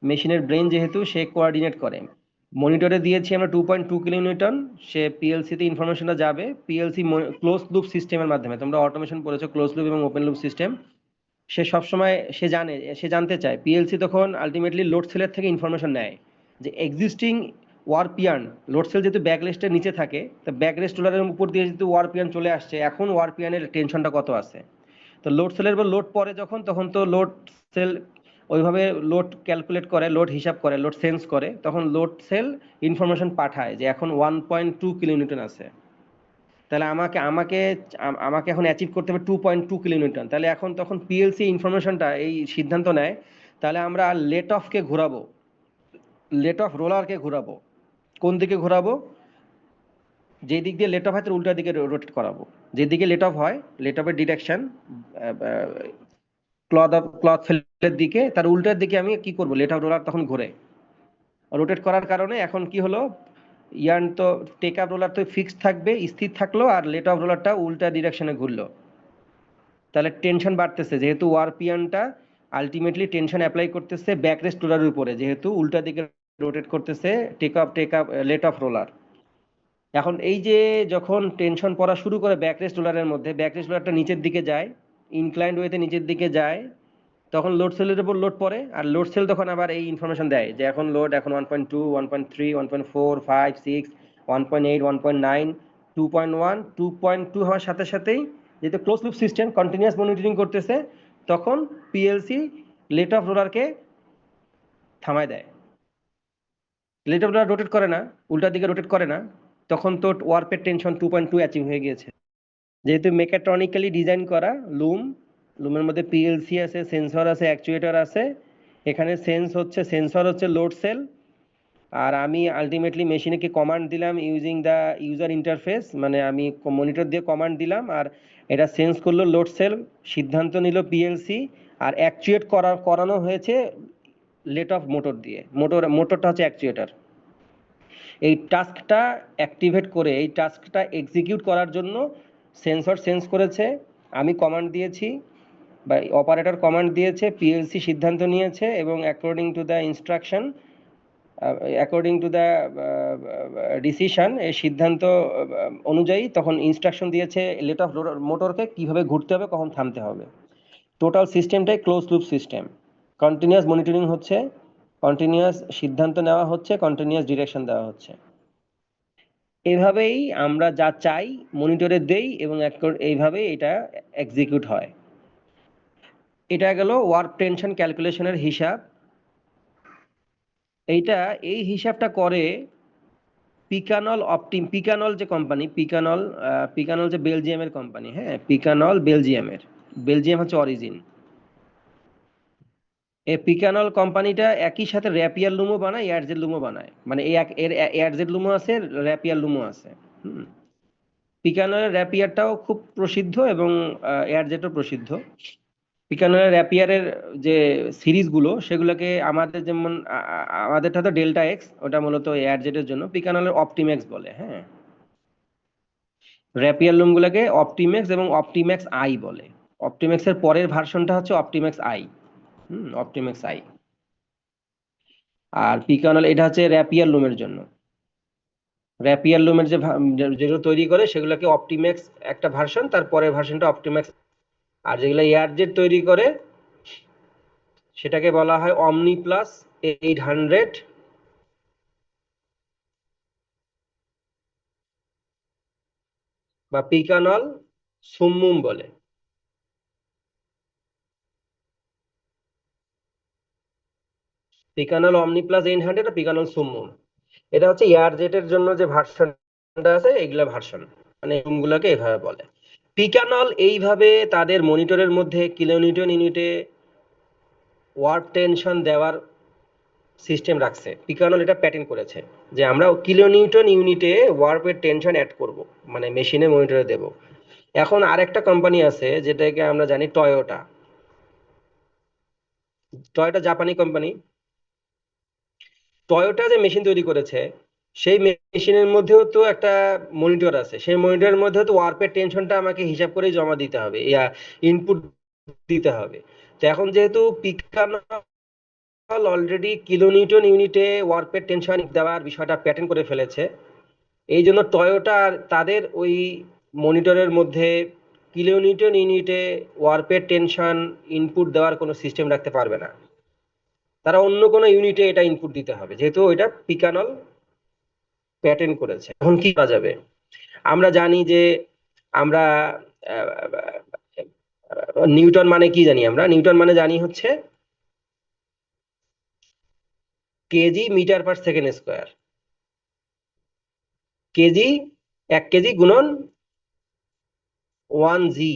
মেশিনের ব্রেইন যেহেতু, সে কোঅর্ডিনেট করে। মনিটরে দিয়েছি আমরা 2.2 কিলোনিউটন, সে পিএলসি তে ইনফরমেশনটা যাবে। পিএলসি ক্লোজ লুপ সিস্টেমের মাধ্যমে, তোমরা অটোমেশন পড়েছো ক্লোজ লুপ এবং ওপেন লুপ সিস্টেম, সে সবসময় সে জানে, সে জানতে চায় পিএলসি তখন আলটিমেটলি লোড সেলের থেকে ইনফরমেশন নেয় যে এক্সিস্টিং ওয়ারপিয়ান, লোড সেল যেহেতু ব্যাকরেস্টের নিচে থাকে, তা ব্যাকরেস্ট রোলারের উপর দিয়ে যেহেতু ওয়ারপিয়ান চলে আসছে, এখন ওয়ারপিয়ানের টেনশনটা কত আছে। তো লোড সেলের পর লোড পরে যখন, তখন তো লোড সেল ওইভাবে লোড ক্যালকুলেট করে, লোড হিসাব করে, লোড সেন্স করে, তখন লোড সেল ইনফরমেশন পাঠায় যে এখন 1.2 কিলোনিউটন আছে। তাহলে আমাকে আমাকে আমাকে এখন অ্যাচিভ করতে হবে 2.2 কিলোনিউটন। তাহলে এখন তখন পিএলসি ইনফরমেশনটা এই সিদ্ধান্ত নেয়, তাহলে আমরা লেট অফকে ঘোরাবো, লেট অফ রোলারকে ঘোরাবো। কোন দিকে ঘোরাবো? যে দিক দিয়ে লেট অফ হয় তার উল্টা দিকে রোটেট করাবো। যেদিকে লেট অফ হয়, লেট অফের ডিরেকশন ক্লথ ফেলের দিকে, তার উল্টার দিকে আমি কি করব, লেট অফ রোলার তখন ঘুরে রোটেট করার কারণে এখন কি হলো, ইয়ার্ন তো টেক আপ রোলার তো ফিক্সড থাকবে, স্থির থাকলো, আর লেট অফ রোলারটা উল্টা ডিরেকশনে ঘুরলো। তাহলে টেনশন বাড়তেছে, যেহেতু ওয়ারপিয়ানটা আলটিমেটলি টেনশন অ্যাপ্লাই করতেছে ব্যাকরেস্ট রোলারের উপরে, যেহেতু উল্টা দিকে রোটেট করতেছে take up let off roller. এখন এই যে যখন টেনশন পড়া শুরু করে ব্যাকরেস্ট রোলারের মধ্যে, ব্যাকরেস্ট রোলারটা নিচের দিকে যায়, ইনক্লাইন্ড ওয়েতে নিচের দিকে যায়, তখন লোড সেলের উপর লোড পড়ে, আর লোড সেল তখন আবার এই ইনফরমেশন দেয় যে এখন লোড এখন 1.2, 1.3, 1.4, 5, 6, 1.8, 1.9, 2.1, 2.2 হওয়ার সাথে সাথেই, যেহেতু close loop system continuous monitoring করতেছে, তখন পিএলসি লেট অফ রোলারকে থামায় দেয়। লেট অফ রোলার রোটেট করে না, উল্টা দিকে রোটেট করে না, তখন তো ওয়ার্পের টেনশন 2.2 অ্যাচিভ হয়ে গিয়েছে। যেহেতু মেকাট্রনিক্যালি ডিজাইন করা লুম, লুমের মধ্যে পিএলসি আছে, সেন্সর আছে, অ্যাকচুয়েটর আছে। এখানে সেন্সর হচ্ছে লোড সেল, আর আমি আলটিমেটলি মেশিনকে কমান্ড দিলাম ইউজিং দ্য ইউজার ইন্টারফেস, মানে আমি মনিটর দিয়ে কমান্ড দিলাম, আর এটা সেন্স করলো লোড সেল, সিদ্ধান্ত নিল পিএলসি, আর অ্যাকচুয়েট করানো হয়েছে লেট অফ মোটর দিয়ে। মোটরটা হচ্ছে অ্যাকচুয়েটর। এই টাস্কটা অ্যাক্টিভেট করে, এই টাস্কটা এক্সিকিউট করার জন্য সেন্সর সেন্স করেছে, আমি কমান্ড দিয়েছি বা অপারেটর কমান্ড দিয়েছে, পিএলসি সিদ্ধান্ত নিয়েছে, এবং according to the instruction, according to the decision, এই সিদ্ধান্ত অনুযায়ী তখন ইনস্ট্রাকশন দিয়েছে লেট অফ মোটরকে কিভাবে ঘুরতে হবে, কখন থামতে হবে। টোটাল সিস্টেমটাই close loop system, continuous monitoring হচ্ছে, কন্টিনিউয়াস সিদ্ধান্ত নেওয়া হচ্ছে, কন্টিনিউয়াস ডিরেকশন দেওয়া হচ্ছে। এভাবেই আমরা যা চাই মনিটরে দেই এবং এইভাবেই এটা এক্সিকিউট হয়। এটা গেল ওয়ার্ক টেনশন ক্যালকুলেশনের হিসাব। এই হিসাবটা করে পিকানল যে কোম্পানি, পিকানল যে বেলজিয়ামের কোম্পানি, হ্যাঁ, পিকানল বেলজিয়াম হচ্ছে অরিজিন। এই পিকানল কোম্পানিটা একই সাথে র্যাপিয়ার লুমো বানায়, এয়ারজেট লুমো বানায়, মানে এর এয়ারজেট লুমো আছে, র্যাপিয়ার লুমো আছে। পিকানলের র্যাপিয়ারটাও খুব প্রসিদ্ধ এবং এয়ারজেটও প্রসিদ্ধ। পিকানলের র্যাপিয়ারের যে সিরিজগুলো সেগুলোকে আমাদের যেমন আমাদেরটা তো ডেল্টা এক্স, ওটা মূলত এয়ারজেটের জন্য, পিকানলের অপটিম্যাক্স বলে। হ্যাঁ, র্যাপিয়ার লুমগুলোকে অপটিম্যাক্স এবং অপটিম্যাক্স আই বলে। অপটিম্যাক্সের পরের ভার্সনটা হচ্ছে অপটিম্যাক্স আই। Optimax I. আর পিকানল এটা হচ্ছে র্যাপিয়ার লুমের জন্য। র্যাপিয়ার লুমের যেগুলো তৈরি করে সেগুলোকে অপটিম্যাক্স একটা ভার্সন, তার পরের ভার্সনটা অপটিম্যাক্স। আর যেগুলো এয়ারজেট তৈরি করে সেটাকে বলা হয় অমনি প্লাস 800 বা পিকানল সুম্মুম বলে। পিকানল অমনি প্লাস 800 আর পিকানল সুম্মুম, এটা হচ্ছে এয়ারজেটের জন্য যে ভার্সনটা আছে, এগুলা ভার্সন, মানে রুমগুলোকে এভাবে বলে। পিকানল এইভাবে তাদের মনিটরের মধ্যে কিলোনিউটন ইউনিটে ওয়ার্ক টেনশন দেওয়ার সিস্টেম রাখছে। পিকানল এটা প্যাটেন্ট করেছে যে আমরা কিলোনিউটন ইউনিটে ওয়ার্পের টেনশন অ্যাড করব, মানে মেশিনে মনিটরে দেব। এখন আরেকটা কোম্পানি আছে যেটাকে আমরা জানি টয়োটা। টয়োটা জাপানি কোম্পানি। টয়োটা যে মেশিন তৈরি করেছে সেই মেশিনের মধ্যেও তো একটা মনিটর আছে, সেই মনিটরের মধ্যেও তো ওয়ার্পের টেনশনটা আমাকে হিসাব করেই জমা দিতে হবে, ইনপুট দিতে হবে। তো এখন যেহেতু পিকানল অলরেডি কিলোনিউটন ইউনিটে ওয়ার্পের টেনশন দেওয়ার বিষয়টা প্যাটার্ন করে ফেলেছে, এই জন্য টয়োটা তাদের ওই মনিটরের মধ্যে কিলোনিউটন ইউনিটে ওয়ার্পের টেনশন ইনপুট দেওয়ার কোনো সিস্টেম রাখতে পারবে না। তারা অন্য কোনো ইউনিটে এটা ইনপুট দিতে হবে, যেহেতু এটা পিকানল প্যাটার্ন করেছে। এখন কি করা যাবে? আমরা জানি যে আমরা নিউটন মানে কি জানি? আমরা নিউটন মানে জানি হচ্ছে kg metre per second square. Kg 1 kg গুণন 1 জি,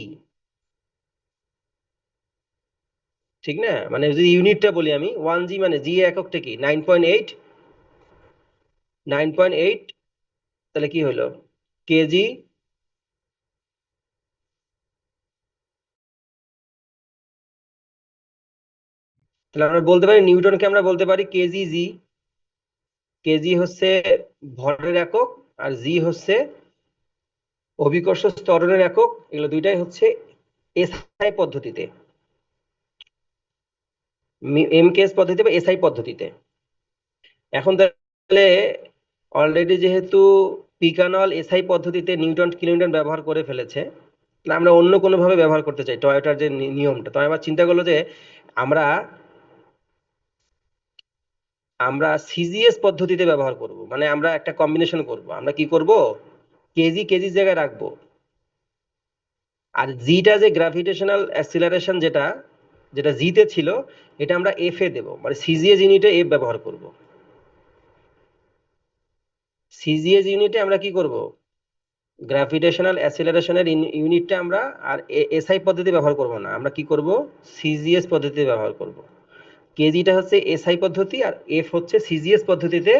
ঠিক না? মানে যদি ইউনিটটা বলি আমি 1 জি, মানে জি এককটা কি 9.8, তাহলে কি হলো কেজি তাহলে আমরা বলতে পারি নিউটনকে আমরা বলতে পারি কেজি জি। কেজি হচ্ছে ভরের একক আর জি হচ্ছে অভিকর্ষ ত্বরণের একক। এগুলো দুইটাই হচ্ছে এসআই পদ্ধতিতে, এমকেএস পদ্ধতিতে বা এসআই পদ্ধতিতে। এখন তাহলে অলরেডি যেহেতু পিকানল এসআই পদ্ধতিতে নিউটন কিলোনিউটন ব্যবহার করে ফেলেছে, আমরা অন্য কোনো ভাবে ব্যবহার করতে চাই টয়োটার যে নিয়মটা। তো আবার চিন্তা করলো যে আমরা আমরা সিজিএস পদ্ধতিতে ব্যবহার করব, মানে আমরা একটা কম্বিনেশন করব। আমরা কি করব, কেজি কেজির জায়গায় রাখবো, আর জিটা যে গ্র্যাভিটেশনাল অ্যাক্সিলারেশন যেটা যেটা জিতে ছিল, এটা আমরা এফ এ দেব, মানে সিজিএস ইউনিটে এফ ব্যবহার করব। সিজিএস ইউনিটে আমরা কি করব, গ্র্যাভিটেশনাল অ্যাক্সিলারেশনের ইউনিটটা আমরা আর এসআই পদ্ধতি ব্যবহার করব না, আমরা কি করব, সিজিএস পদ্ধতি ব্যবহার করব। কেজিটা হচ্ছে এসআই পদ্ধতি আর এফ হচ্ছে সিজিএস পদ্ধতিতে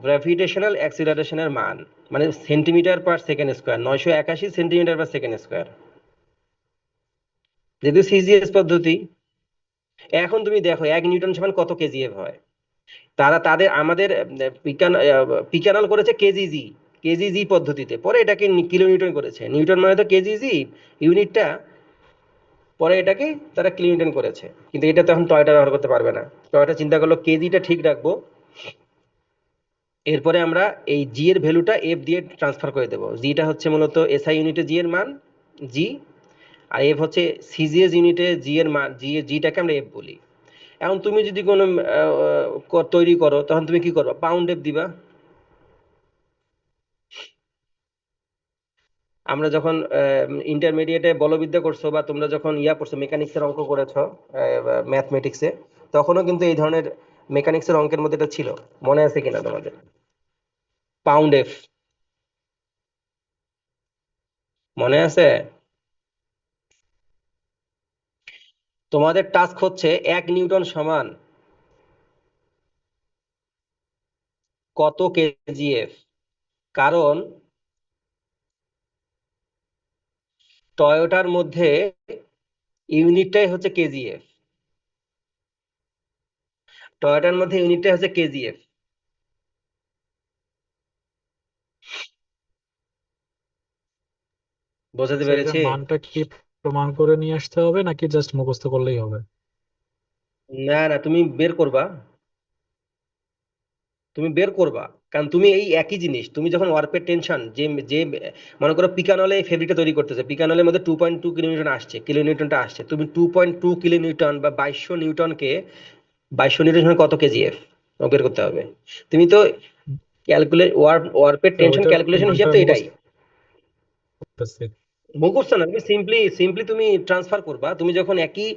গ্র্যাভিটেশনাল অ্যাক্সিলারেশনের মান, মানে সেন্টিমিটার পার সেকেন্ড স্কোয়ার, 981 সেন্টিমিটার পার সেকেন্ড স্কোয়ার, যেহেতু সিজিএস পদ্ধতি। এখন তুমি দেখো 1 নিউটন সমান কত কেজিএফ হয়। তাদের আমাদের পিকানল করেছে কেজি জি পদ্ধতিতে, পরে এটাকে কিলোনিউটন করেছে। নিউটন মানে তো কেজি জি ইউনিটটা, পরে এটাকে তারা কিলোনিউটন করেছে। কিন্তু এটা তো এখন টয়োটা ব্যবহার করতে পারবে না। টয়োটা চিন্তা করলো কেজিটা ঠিক রাখবো, এরপরে আমরা এই জি এর ভ্যালুটা এফ দিয়ে ট্রান্সফার করে দেবো। জিটা হচ্ছে মূলত এসআই ইউনিটে জি এর মান জি, আর এফ হচ্ছে সিজিএস ইউনিটে জি এর মান, জিটাকে আমরা এফ বলি। এখন তুমি যদি কোনো তৈরি করো, তখন তুমি কি করবা? পাউন্ড এফ দিবা। আমরা যখন ইন্টারমিডিয়েটে বলবিদ্যা করছো, বা তোমরা যখন ইয়া করছো, মেকানিক্সের অঙ্ক করেছো ম্যাথমেটিক্সে, তখনও কিন্তু এই ধরনের মেকানিক্সের অঙ্কের মধ্যে এটা ছিল। মনে আছে কিনা তোমাদের? পাউন্ড এফ মনে আছে? তোমাদের টাস্ক হচ্ছে 1 নিউটন সমান কত কেজিএফ। কারণ টয়োটার মধ্যে ইউনিটটাই হচ্ছে কেজিএফ। টয়োটার মধ্যে ইউনিটটাই হচ্ছে কেজিএফ। বোঝাতে স্যার এটার পেরেছি? মানটা কি প্রমাণ করে নিয়ে আসতে হবে নাকি জাস্ট মুখস্থ করলেই হবে? না না, তুমি বের করবা। তুমি বের করবা। কারণ তুমি এই একই জিনিস, তুমি যখন ওয়ার্পের টেনশন যে যে মনে করো পিকানলে এই ফেব্রিকটা তৈরি করতেছে, পিকানলের মধ্যে 2.2 কিলোনিউটন আসছে, কিলোনিউটনটা আসছে, তুমি 2.2 কিলোনিউটন বা 2200 নিউটনকে, 2200 নিউটন সমান কত কেজিএফ বের করতে হবে। তুমি তো ক্যালকুলেট ওয়ার্পের স্যার টেনশন ওইটার ক্যালকুলেশন হিসাব মানটা তো এটাই। মুখস্থ করতেছি। মুখস্থ না, তুমি সিম্পলি তুমি ট্রান্সফার করবা। তুমি যখন একই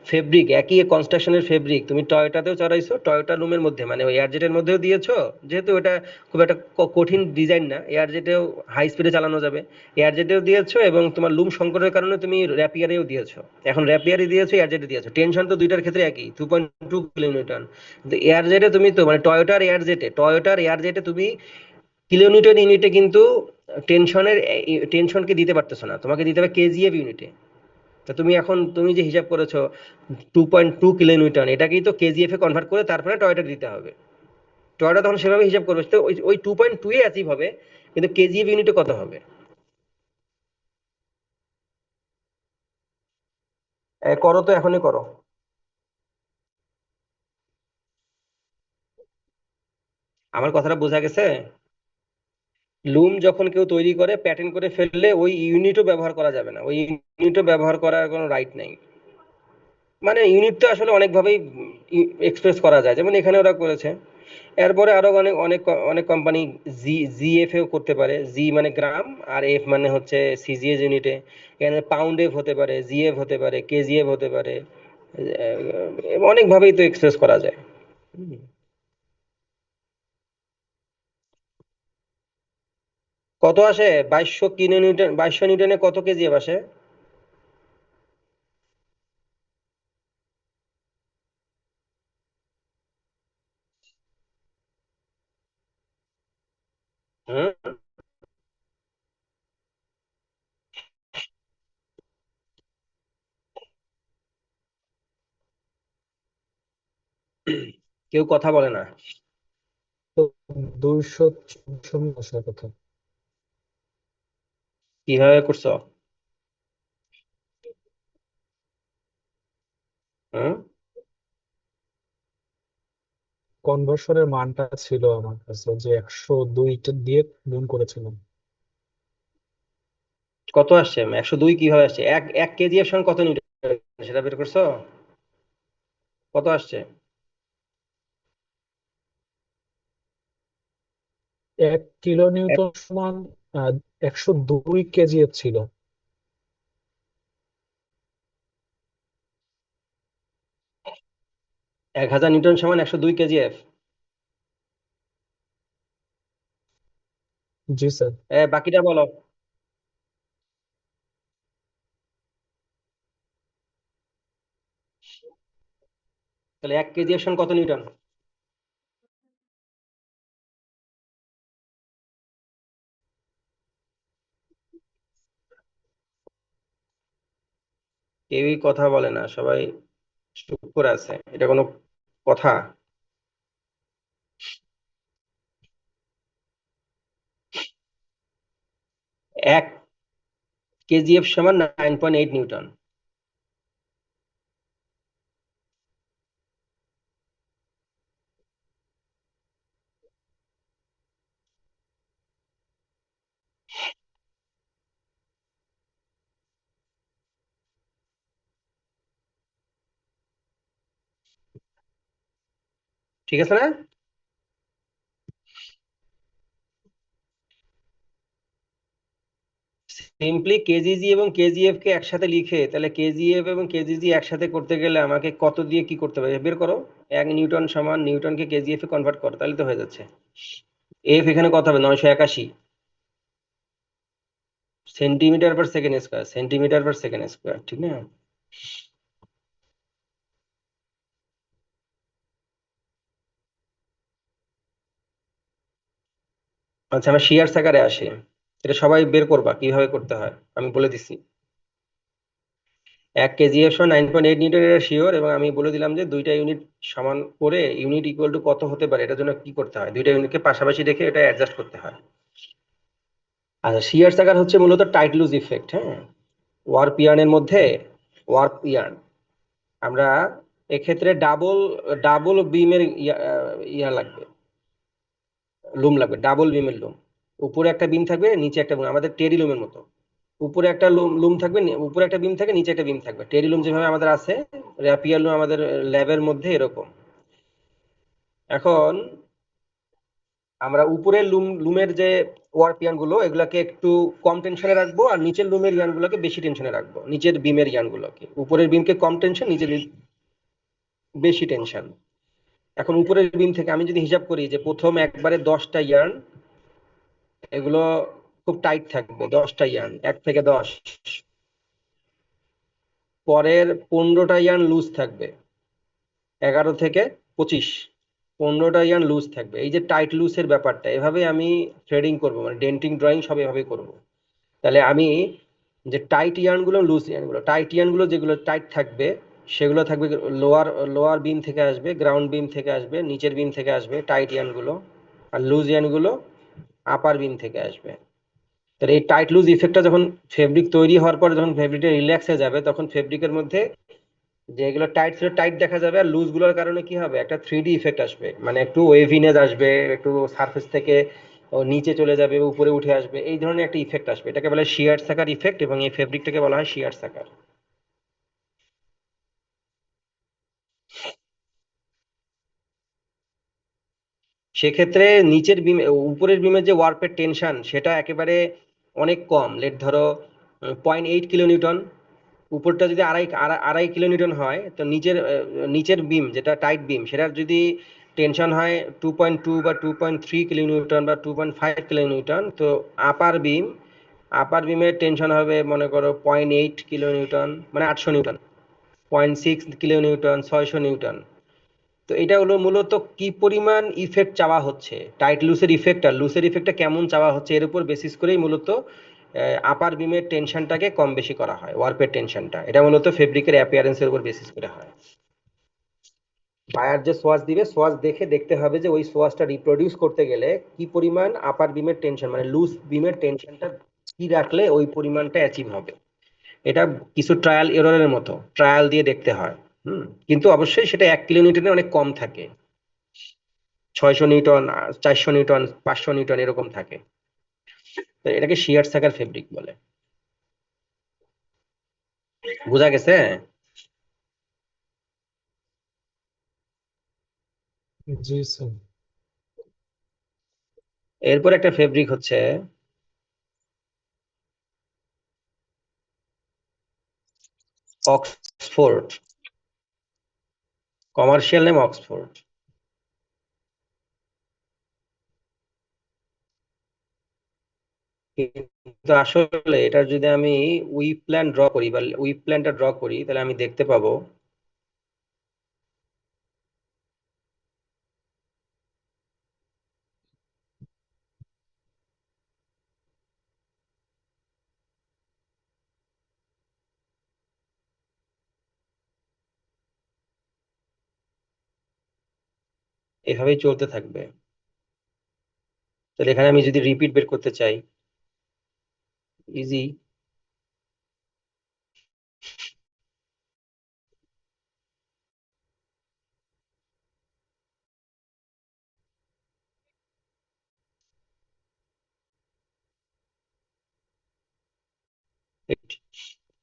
ফেব্রিক, একই কনস্ট্রাকশনের ফেব্রিক তুমি টয়োটাতেও চড়াইছো, টয়োটা লুমের মধ্যে মানে ওই এয়ারজেটের মধ্যেও দিয়েছো, যেহেতু এটা খুব একটা কঠিন ডিজাইন না, এয়ারজেটেও হাই স্পিডে চালানো যাবে, এয়ারজেটেও দিয়েছো, এবং তোমার লুম সংকটের কারণে তুমি র্যাপিয়ারেও দিয়েছো। এখন র্যাপিয়ারে দিয়েছো, এয়ারজেটে দিয়েছো, টেনশন তো দুইটার ক্ষেত্রে একই, 2.2 কিলোনিউটন। কিন্তু এয়ারজেটে তুমি তো মানে টয়োটার এয়ারজেটে তুমি কিলোনিউটন ইউনিটে কিন্তু টেনশনকে দিতে পারতেছো না, তোমাকে দিতে হবে কেজিএফ ইউনিটে। তা তুমি এখন তুমি যে হিসাব করেছো 2.2 কিলোনিউটন, এটাকেই তো কেজিএফ এ কনভার্ট করে তারপরে টয়োটা দিতে হবে। টয়োটা তখন সেভাবে হিসাব করবে, তো ওই ওই 2.2 এ অ্যাচিভ হবে, কিন্তু কেজিএফ ইউনিটে কত হবে? করো তো, এখনই করো। আমার কথাটা বোঝা গেছে? লুম যখন কেউ তৈরি করে প্যাটার্ন করে ফেললে ওই ইউনিটও ব্যবহার করা যাবে না, ওই ইউনিটও ব্যবহার করার কোনো রাইট নাই। মানে ইউনিট তো আসলে অনেকভাবেই এক্সপ্রেস করা যায়, যেমন এখানে ওরা করেছে। এরপরে আরো অনেক অনেক অনেক কোম্পানি জিএফ এও করতে পারে, জি মানে গ্রাম, আর এফ মানে হচ্ছে সিজিএস ইউনিটে। এখানে পাউন্ড এফ হতে পারে, জিএফ হতে পারে, কেজিএফ হতে পারে, অনেকভাবেই তো এক্সপ্রেস করা যায়। হুম। কত আসে? 2200 কিলোনিউটন, 2200 নিউটনে কত কেজিএফ আসে? হুম। কেউ কথা বলে না। তো 214 আসার কথা। কিভাবে করছো? হুম। কনভার্সনের মানটা ছিল আমার কাছে যে 102টা দিয়ে গুণ করেছিলাম। কত আসছে? 102 কিভাবে আসছে? এক এক কেজিএফ সমান কত নিউটন, সেটা বের করছো? কত আসছে? 1 কিলো নিউটন সমান 102 কেজি ছিল। 1000 নিউটন সমান 102 কেজিএফ। জি স্যার। বাকিটা বলো। তাহলে 1 কেজিএফ সমান কত নিউটন? কেউই কথা বলে না, সবাই চুপ করে আছে, এটা কোনো কথা? এক কেজিএফ সমান 9.8 নিউটন। ঠিক আছে না? সিম্পলি কেজিজি এবং কেজিএফ কে একসাথে লিখে, তাহলে কেজিএফ এবং কেজিজি একসাথে করতে গেলে আমাকে কত দিয়ে কি করতে হবে বের করো। 1 নিউটন সমান নিউটনকে কেজিএফ এ কনভার্ট করো, তাহলে তো হয়ে যাচ্ছে। এফ এখানে কত হবে? 981 সেন্টিমিটার পার সেকেন্ড স্কোয়ার, সেন্টিমিটার পার সেকেন্ড স্কোয়ার, ঠিক না? আচ্ছা, আমরা শিয়ার আকারে আসি। এটা সবাই বের করবা কিভাবে করতে হয়, আমি বলে দিচ্ছি। 1 কেজিএফ সমান 9.8 নিউটন, এটা শিওর। এবং আমি বলে দিলাম যে দুইটা ইউনিট সমান করে ইউনিট ইকুয়াল টু কত হতে পারে, এটার জন্য কি করতে হয়, দুইটা ইউনিটকে পাশাপাশি রেখে এটা অ্যাডজাস্ট করতে হয়। আচ্ছা, শিয়ার আকার হচ্ছে মূলত টাইট লুজ ইফেক্ট। হ্যাঁ, ওয়ার্প ইয়ার্নের মধ্যে ওয়ার্প ইয়ার্ন, আমরা এক্ষেত্রে ডাবল ডাবল বিমের ইয়া লাগবে, লুম লাগবে, ডাবল বিমের লুম। উপরে একটা বিম থাকবে, নিচে একটা বিম, আমাদের টেরি লুমের মতো। উপরে একটা লুম থাকবে, উপরে একটা বিম থাকে, নিচে একটা বিম থাকবে। টেরি লুম যেভাবে আমাদের আছে, র্যাপিয়ার লুম আমাদের ল্যাবের মধ্যে এরকম। এখন আমরা উপরের লুমের যে ওয়ার্প ইয়ার্ন গুলো, এগুলাকে একটু কম টেনশনে রাখবো, আর নিচের লুমের ইয়ার্ন গুলোকে বেশি টেনশনে রাখবো। নিচের বিমের ইয়ার্ন গুলোকে, উপরের বিমকে কম টেনশন, নিচের বেশি টেনশন। এখন উপরের বিম থেকে আমি যদি হিসাব করি যে প্রথম একবারে 10টা ইয়ার্ন, এগুলো খুব টাইট থাকবে, 10টা ইয়ার্ন, 1 থেকে 10। পরের 15টা ইয়ার্ন লুজ থাকবে, 11 থেকে 25। 15টা ইয়ার্ন লুজ থাকবে। এই যে টাইট লুজের ব্যাপারটা, এভাবে আমি থ্রেডিং করব, মানে ডেন্টিং ড্রয়িং সব এভাবে করব। তাহলে আমি যে টাইট ইয়ার্ন গুলো, লুজ ইয়ার্ন গুলো, টাইট ইয়ার্ন গুলো যেগুলো টাইট থাকবে সেগুলো থাকবে লোয়ার লোয়ার বিম থেকে আসবে, গ্রাউন্ড বিম থেকে আসবে, নিচের বিম থেকে আসবে টাইট ইয়ার্ন গুলো। আর লুজ ইয়ার্ন গুলো আপার বিম থেকে আসবে। তাহলে এই টাইট লুজ ইফেক্টটা যখন ফেব্রিক তৈরি হওয়ার পর, যখন ফেব্রিকটা রিল্যাক্স হয়ে যাবে, তখন ফেব্রিকের মধ্যে যেগুলো টাইট ছিল টাইট দেখা যাবে, আর লুজ গুলোর কারণে কি হবে, একটা 3D ইফেক্ট আসবে, মানে একটু ওয়েভিনেস আসবে, একটু সারফেস থেকে ও নিচে চলে যাবে, উপরে উঠে আসবে, এই ধরনের একটা ইফেক্ট আসবে। এটাকে বলে শিয়ার সাকার ইফেক্ট, এবং এই ফেব্রিকটাকে বলা হয় শিয়ার সাকার। সেক্ষেত্রে নিচের বিম, উপরের বিমের যে ওয়ার্পের টেনশন সেটা একেবারে অনেক কম। লেট ধরো 0.8 কিলোনিউটন। উপরটা যদি আড়াই কিলোনিউটন হয়, তো নিচের বিম যেটা টাইট বিম, সেটার যদি টেনশন হয় 2.2 বা 2.3 কিলোনিউটন বা 2.5 কিলোনিউটন, তো আপার বিমের টেনশন হবে মনে করো 0.8 কিলোনিউটন, মানে 800 নিউটন, 0.6 কিলোনিউটন, 600 নিউটন। তো এটা হলো মূলত কি পরিমাণ ইফেক্ট চাওয়া হচ্ছে, টাইট লুসের ইফেক্ট আর লুসের ইফেক্টটা কেমন চাওয়া হচ্ছে, এর উপর বেসিস করেই মূলত আপার বিমের টেনশনটাকে কম বেশি করা হয়, ওয়ার্পের টেনশনটা। এটা মূলত ফেব্রিকের অ্যাপিয়ারেন্সের উপর বেসিস করে হয়। বায়ার যে সোয়াচ দিবে, সোয়াচ দেখে দেখতে হবে যে ওই সোয়াচটা রিপ্রোডিউস করতে গেলে কি পরিমাণ আপার বিমের টেনশন, মানে লুজ বিমের টেনশনটা কি রাখলে ওই পরিমাণটা অ্যাচিভ হবে। এটা কিছু ট্রায়াল এররের মতো, ট্রায়াল দিয়ে দেখতে হয়। কিন্তু অবশ্যই সেটা 1 কিলোমিটারে অনেক কম থাকে, 600 নিউটন, 400 নিউটন, 500 নিউটন এরকম থাকে। তো এটাকে শিয়ার সাকার ফেব্রিক বলে। বোঝা গেছে? জি স্যার। এরপর একটা ফেব্রিক হচ্ছে অক্সফোর্ড, কমার্শিয়াল নেম অক্সফোর্ড। কিন্তু আসলে এটার যদি আমি উইপ প্ল্যান ড্র করি বা উইপ প্ল্যানটা ড্র করি, তাহলে আমি দেখতে পাবো এভাবেই চলতে থাকবে। তাহলে এখানে আমি যদি রিপিট বের করতে চাই, ইজি।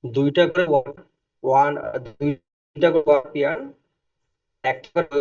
দুইটা করে ওয়ান দুইটা করে ওয়ার্পিয়ান, একটা করে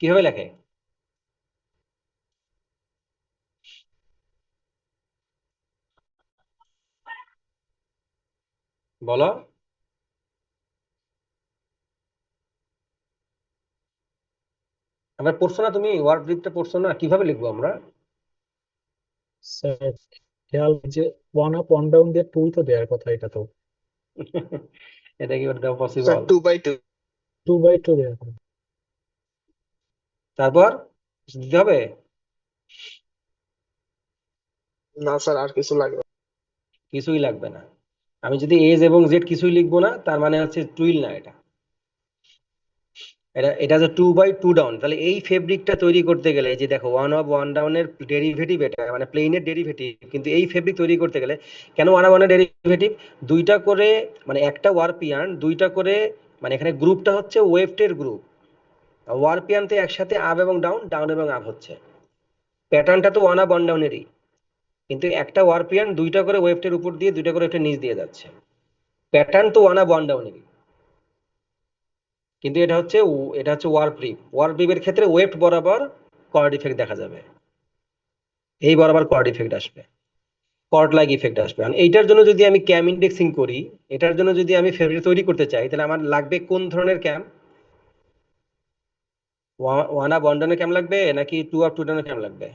কিভাবে লেখে? বলো। আমরা পড়ছো না, তুমি ওয়ার্ড ব্রিফটা পড়ছো না, কিভাবে লিখবো আমরা? স্যার খেয়াল যে ওয়ান আপ ওয়ান ডাউন দিয়ে টু তো দেওয়ার কথা, এটা তো এটা কি ওটা স্যার পসিবল? 2/2। 2/2 দেওয়ার কথা। তারপর কিছু দিতে হবে? না স্যার, আর কিছু লাগবে না। কিছুই লাগবে না। আমি যদি এজ এবং জেড কিছুই লিখবো না, তার মানে হচ্ছে টুইল না এটা। এটা যে 2/2 ডাউন, তাহলে এই ফেব্রিকটা তৈরি করতে গেলে, এই যে দেখো ওয়ান অফ ওয়ান ডাউনের ডেরিভেটিভ এটা, মানে প্লেনের ডেরিভেটিভ, কিন্তু এই ফেব্রিক তৈরি করতে গেলে কেন ওয়ান অফ ওয়ানের ডেরিভেটিভ? দুইটা করে, মানে একটা ওয়ারপিয়ান দুইটা করে, মানে এখানে গ্রুপটা হচ্ছে ওয়েভটের গ্রুপ। ওয়ারপিয়ানতে একসাথে আপ এবং ডাউন, ডাউন এবং আপ হচ্ছে। প্যাটার্নটা তো ওয়ান আপ ওয়ান ডাউনেরই, কিন্তু একটা ওয়ারপিয়ান দুইটা করে ওয়েভটের উপর দিয়ে, দুইটা করে ওয়েভটের নিচ দিয়ে যাচ্ছে। প্যাটার্ন তো ওয়ান আপ ওয়ান ডাউনেরই, কিন্তু এটা হচ্ছে ওয়ারপ্রিপ। ওয়ারপ্রিপের ক্ষেত্রে ওয়েভ বরাবর কর্ড ইফেক্ট দেখা যাবে, এই বরাবর কর্ড ইফেক্ট আসবে, কর্ড লাইক ইফেক্ট আসবে। আর এইটার জন্য যদি আমি ক্যাম ইন্ডেক্সিং করি, এটার জন্য যদি আমি ফেব্রিক তৈরি করতে চাই, তাহলে আমার লাগবে কোন ধরনের ক্যাম? ওয়ান আপ ওয়ান ডাউনের ক্যাম লাগবে নাকি টু আপ টু ডাউনের ক্যাম লাগবে?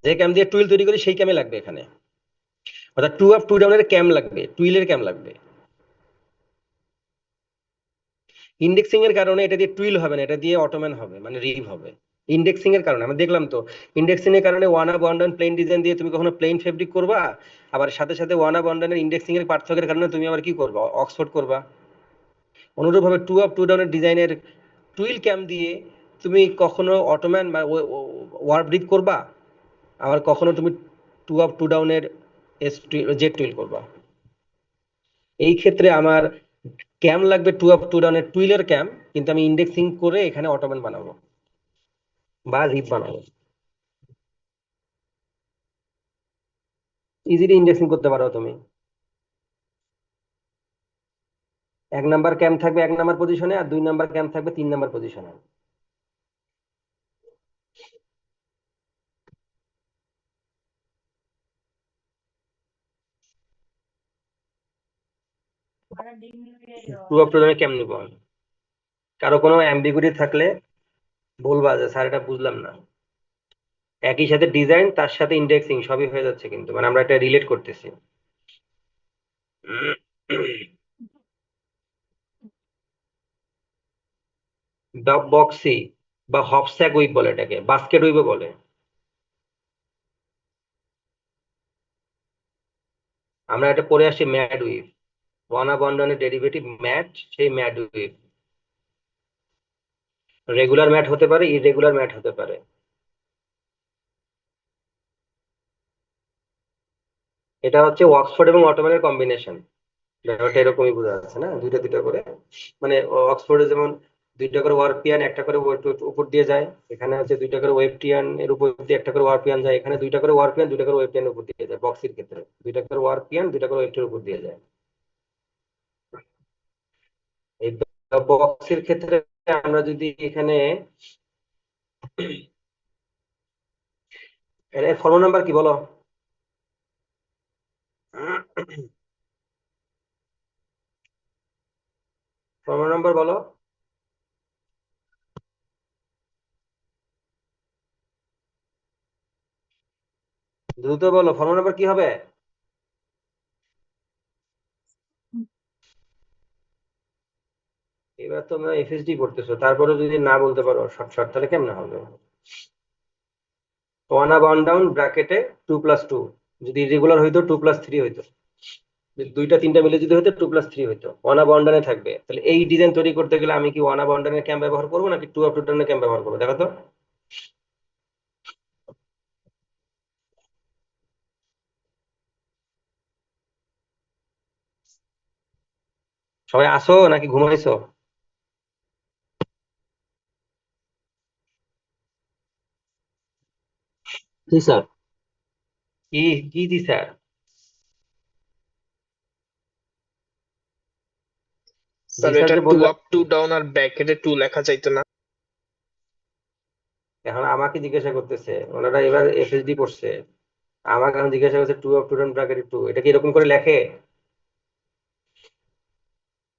যে ক্যাম দিয়ে টুইল তৈরি করি সেই ক্যামে লাগবে এখানে, অর্থাৎ টু আপ টু ডাউনের ক্যাম লাগবে, টুইলের ক্যাম লাগবে। ইন্ডেক্সিং এর কারণে এটা দিয়ে টুইল হবে না, এটা দিয়ে অটোম্যান হবে, মানে রিভ হবে। ইন্ডেক্সিং এর কারণে আমরা দেখলাম তো, ইন্ডেক্সিং এর কারণে one up one down plane design দিয়ে তুমি কখনো প্লেন ফেব্রিক করবা, আবার সাথে সাথে ওয়ান আপ ওয়ান ডাউনের ইন্ডেক্সিং এর পার্থক্যের কারণে তুমি আবার কি করবা, অক্সফোর্ড করবা। অনুরূপভাবে টু আপ টু ডাউনের ডিজাইনের টুইল ক্যাম দিয়ে তুমি কখনো অটোম্যান বা ওয়ার্প রিভ করবা, আবার কখনো তুমি টু আপ টু ডাউনের জেট টুইল করবা। এই ক্ষেত্রে আমার ক্যাম লাগবে টু আপ টু ডাউনের টুইলের ক্যাম, কিন্তু আমি ইন্ডেক্সিং করে এখানে অটোম্যান বানাবো বা রিপ বানাবো। ইজিলি ইন্ডেক্সিং করতে পারো তুমি। এক নাম্বার ক্যাম্প থাকবে এক নাম্বার পজিশনে, আর দুই নাম্বার ক্যাম্প থাকবে তিন নাম্বার পজিশনে। টু আপ টু ডাউনের ক্যাম্প নিবো আমি। কারো কোনো অ্যাম্বিগুইটি থাকলে বলবা যে স্যার এটা বুঝলাম না। একই সাথে ডিজাইন তার সাথে ইন্ডেক্সিং সবই হয়ে যাচ্ছে, কিন্তু মানে আমরা এটা রিলেট করতেছি। বক্সি বা হপস্যাক উইপ বলে, এটাকে বাস্কেট উইপও বলে। আমরা এটা পড়ে আসছি mad weep, one up one ডাউনের ডেরিভেটিভ ম্যাট, সেই ম্যাড উইপ। রেগুলার ম্যাট হতে পারে, ইরেগুলার ম্যাট হতে পারে। এটা হচ্ছে অক্সফোর্ড এবং অটোম্যানের কম্বিনেশন। ব্যাপারটা এরকমই বোঝা যাচ্ছে না, দুইটা দুইটা করে, মানে অক্সফোর্ডে যেমন দুইটা করে ওয়ারপিয়ান একটা করে উপর দিয়ে যায়, এখানে হচ্ছে দুইটা করে ওয়েবটিয়ান এর উপর দিয়ে একটা করে ওয়ারপিয়ান যায়, এখানে দুইটা করে ওয়ারপিয়ান দুইটা করে ওয়েবটিয়ান উপর দিয়ে যায়। বক্সির ক্ষেত্রে দুইটা করে ওয়ারপিয়ান দুইটা করে ওয়েবটিয়ান উপর দিয়ে যায়। এই বক্সের ক্ষেত্রে আমরা যদি এখানে এর ফর্ম নাম্বার কি বলো? ফর্ম নাম্বার বলো, দ্রুত বলো, ফর্ম নাম্বার কি হবে? এবার তোমরা এফএসডি করতেছো, তারপরে যদি না বলতে পারো শর্ট শর্ট, তাহলে কেমনে হবে? ওয়ান আপ ওয়ান ডাউন ব্র্যাকেটে 2+2, যদি ইরেগুলার হইতো 2+3 হইতো, যদি দুইটা তিনটা মিলে যদি হইতো 2+3 হইতো, ওয়ান আপ ওয়ান ডাউনে থাকবে। তাহলে এই ডিজাইন তৈরি করতে গেলে আমি কি ওয়ান আপ ওয়ান ডাউনের ক্যাম্প ব্যবহার করবো নাকি টু আপ টু ডাউনের ক্যাম্প ব্যবহার করবো, দেখো তো। সবাই আসো নাকি ঘুমাইছো? জি স্যার। কি কি দি স্যার? স্যার জি স্যার, এটা যে টু বললাম, আপ টু ডাউন আর ব্র্যাকেটে টু লেখা যাইতো না? এখন আমাকে জিজ্ঞাসা করতেছে, ওনারা এবার এফএসডি পড়ছে, আমাকে এখন জিজ্ঞাসা করছে two of two down bracket two, এটা কি এরকম করে লেখে?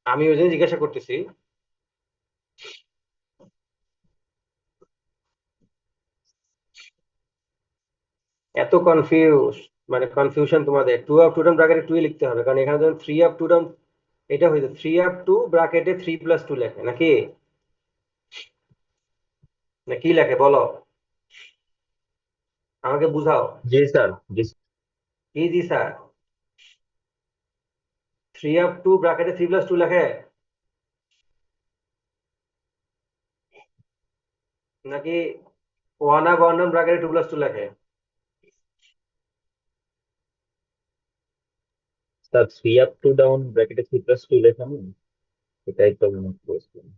আমি ওই জন্য জিজ্ঞাসা করতেছি। এত কনফিউশন তোমাদের, টু আপ টু ডাউন ব্র্যাকেটে টুই লিখতে হবে, কারণ এখানে যখন থ্রি আপ টু ডাউন, এটা হয়েছে থ্রি আপ টু ব্র্যাকেটে থ্রি প্লাস টু লেখে নাকি, না কি লেখে বলো, আমাকে বুঝাও। জি স্যার, জি কি জি স্যার, থ্রি আপ টু ব্র্যাকেটে থ্রি প্লাস টু লেখে নাকি ওয়ান আপ ওয়ান ডাউন ব্র্যাকেটে টু প্লাস টু লেখে? Sir, three up two down ব্র্যাকেটে 3+2 লেখা নেই, এটাই তো মনে করছিলাম।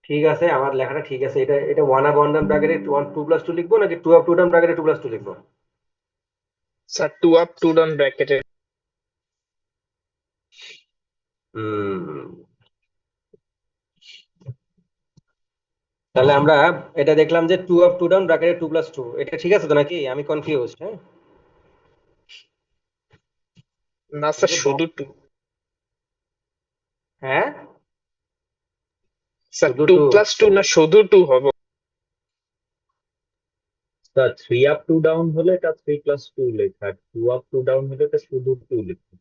ঠিক আছে, আমার লেখাটা ঠিক আছে, এটা এটা ওয়ান আপ ওয়ান ডাউন ব্র্যাকেটে ওয়ান টু প্লাস টু লিখবো নাকি টু আপ টু ডাউন ব্র্যাকেটে টু প্লাস টু লিখবো? Sir two up two down ব্র্যাকেটে। হুম, তাহলে আমরা এটা দেখলাম যে টু আপ টু ডাউন ব্র্যাকেটে টু প্লাস টু, এটা ঠিক আছে তো নাকি? আমি কনফিউজ, হ্যাঁ। না এই স্যার যে শুধু টু। হ্যাঁ, স্যার শুধু টু টু? প্লাস টু না শুধু টু হবে? Sir, three up two down হলে এটা 3+2 লেখা, আর 2 আপ 2 ডাউন হলে এটা শুধু 2 লেখা।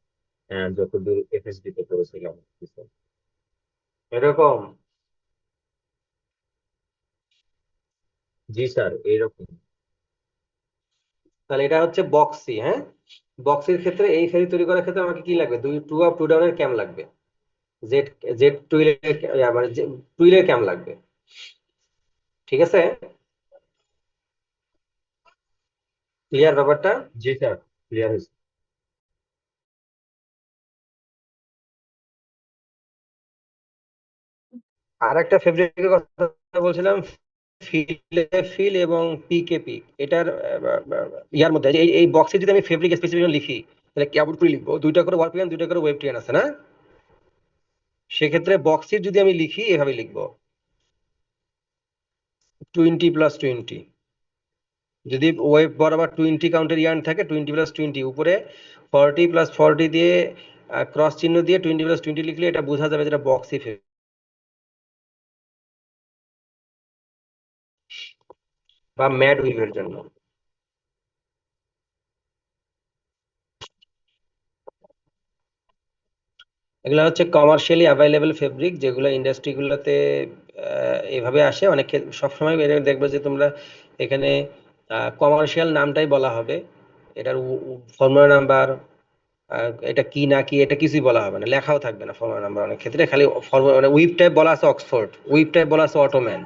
হ্যাঁ, যতদূর এফএসডি তে পড়েছিলাম। জি স্যার। এরকম? জি স্যার, এইরকম। তাহলে এটা হচ্ছে বক্সি, হ্যাঁ। বক্সির ক্ষেত্রে এই ফেরি তৈরি করার ক্ষেত্রে আমাকে কি লাগবে? দুই টু আপ টু ডাউনের ক্যাম লাগবে, জেড জেড টুইলের মানে টুইলের ক্যাম লাগবে, ঠিক আছে? ক্লিয়ার ব্যাপারটা? জি স্যার, ক্লিয়ার হয়েছে। আর একটা ফেব্রিকের কথা বলছিলাম, ফিলে ফিল এবং পিকে পিক, এটার ইয়ার মধ্যে এই এই বক্সে যদি আমি ফেব্রিক স্পেসিফিকেশন লিখি, তাহলে কেমন করে লিখবো? দুইটা করে ওয়ার্পিয়ান, দুইটা করে ওয়েবটিয়ান আছে না? সেক্ষেত্রে বক্সের যদি আমি লিখি, এভাবে লিখবো 20+20। যদি ওয়েব বরাবর 20 কাউন্টের ইয়ার্ন থাকে, 20+20 উপরে 40+40 দিয়ে ক্রস চিহ্ন দিয়ে 20+20 লিখলে এটা বোঝা যাবে যেটা বক্সি বা ম্যাড উইভের জন্য। এগুলো হচ্ছে কমার্শিয়ালি অ্যাভেলেবল ফেব্রিক, যেগুলো ইন্ডাস্ট্রিগুলোতে এভাবে আসে অনেক সবসময় দেখবে যে তোমরা এখানে কমার্শিয়াল নামটাই বলা হবে, এটার ফর্মুলা নাম্বার, এটা কি না কি এটা কিছুই বলা হবে না, লেখাও থাকবে না ফর্মুলা নাম্বার, অনেক ক্ষেত্রে খালি মানে উইপ টাইপ বলা আছে অক্সফোর্ড, উইপ টাইপ বলা আছে অটোম্যান।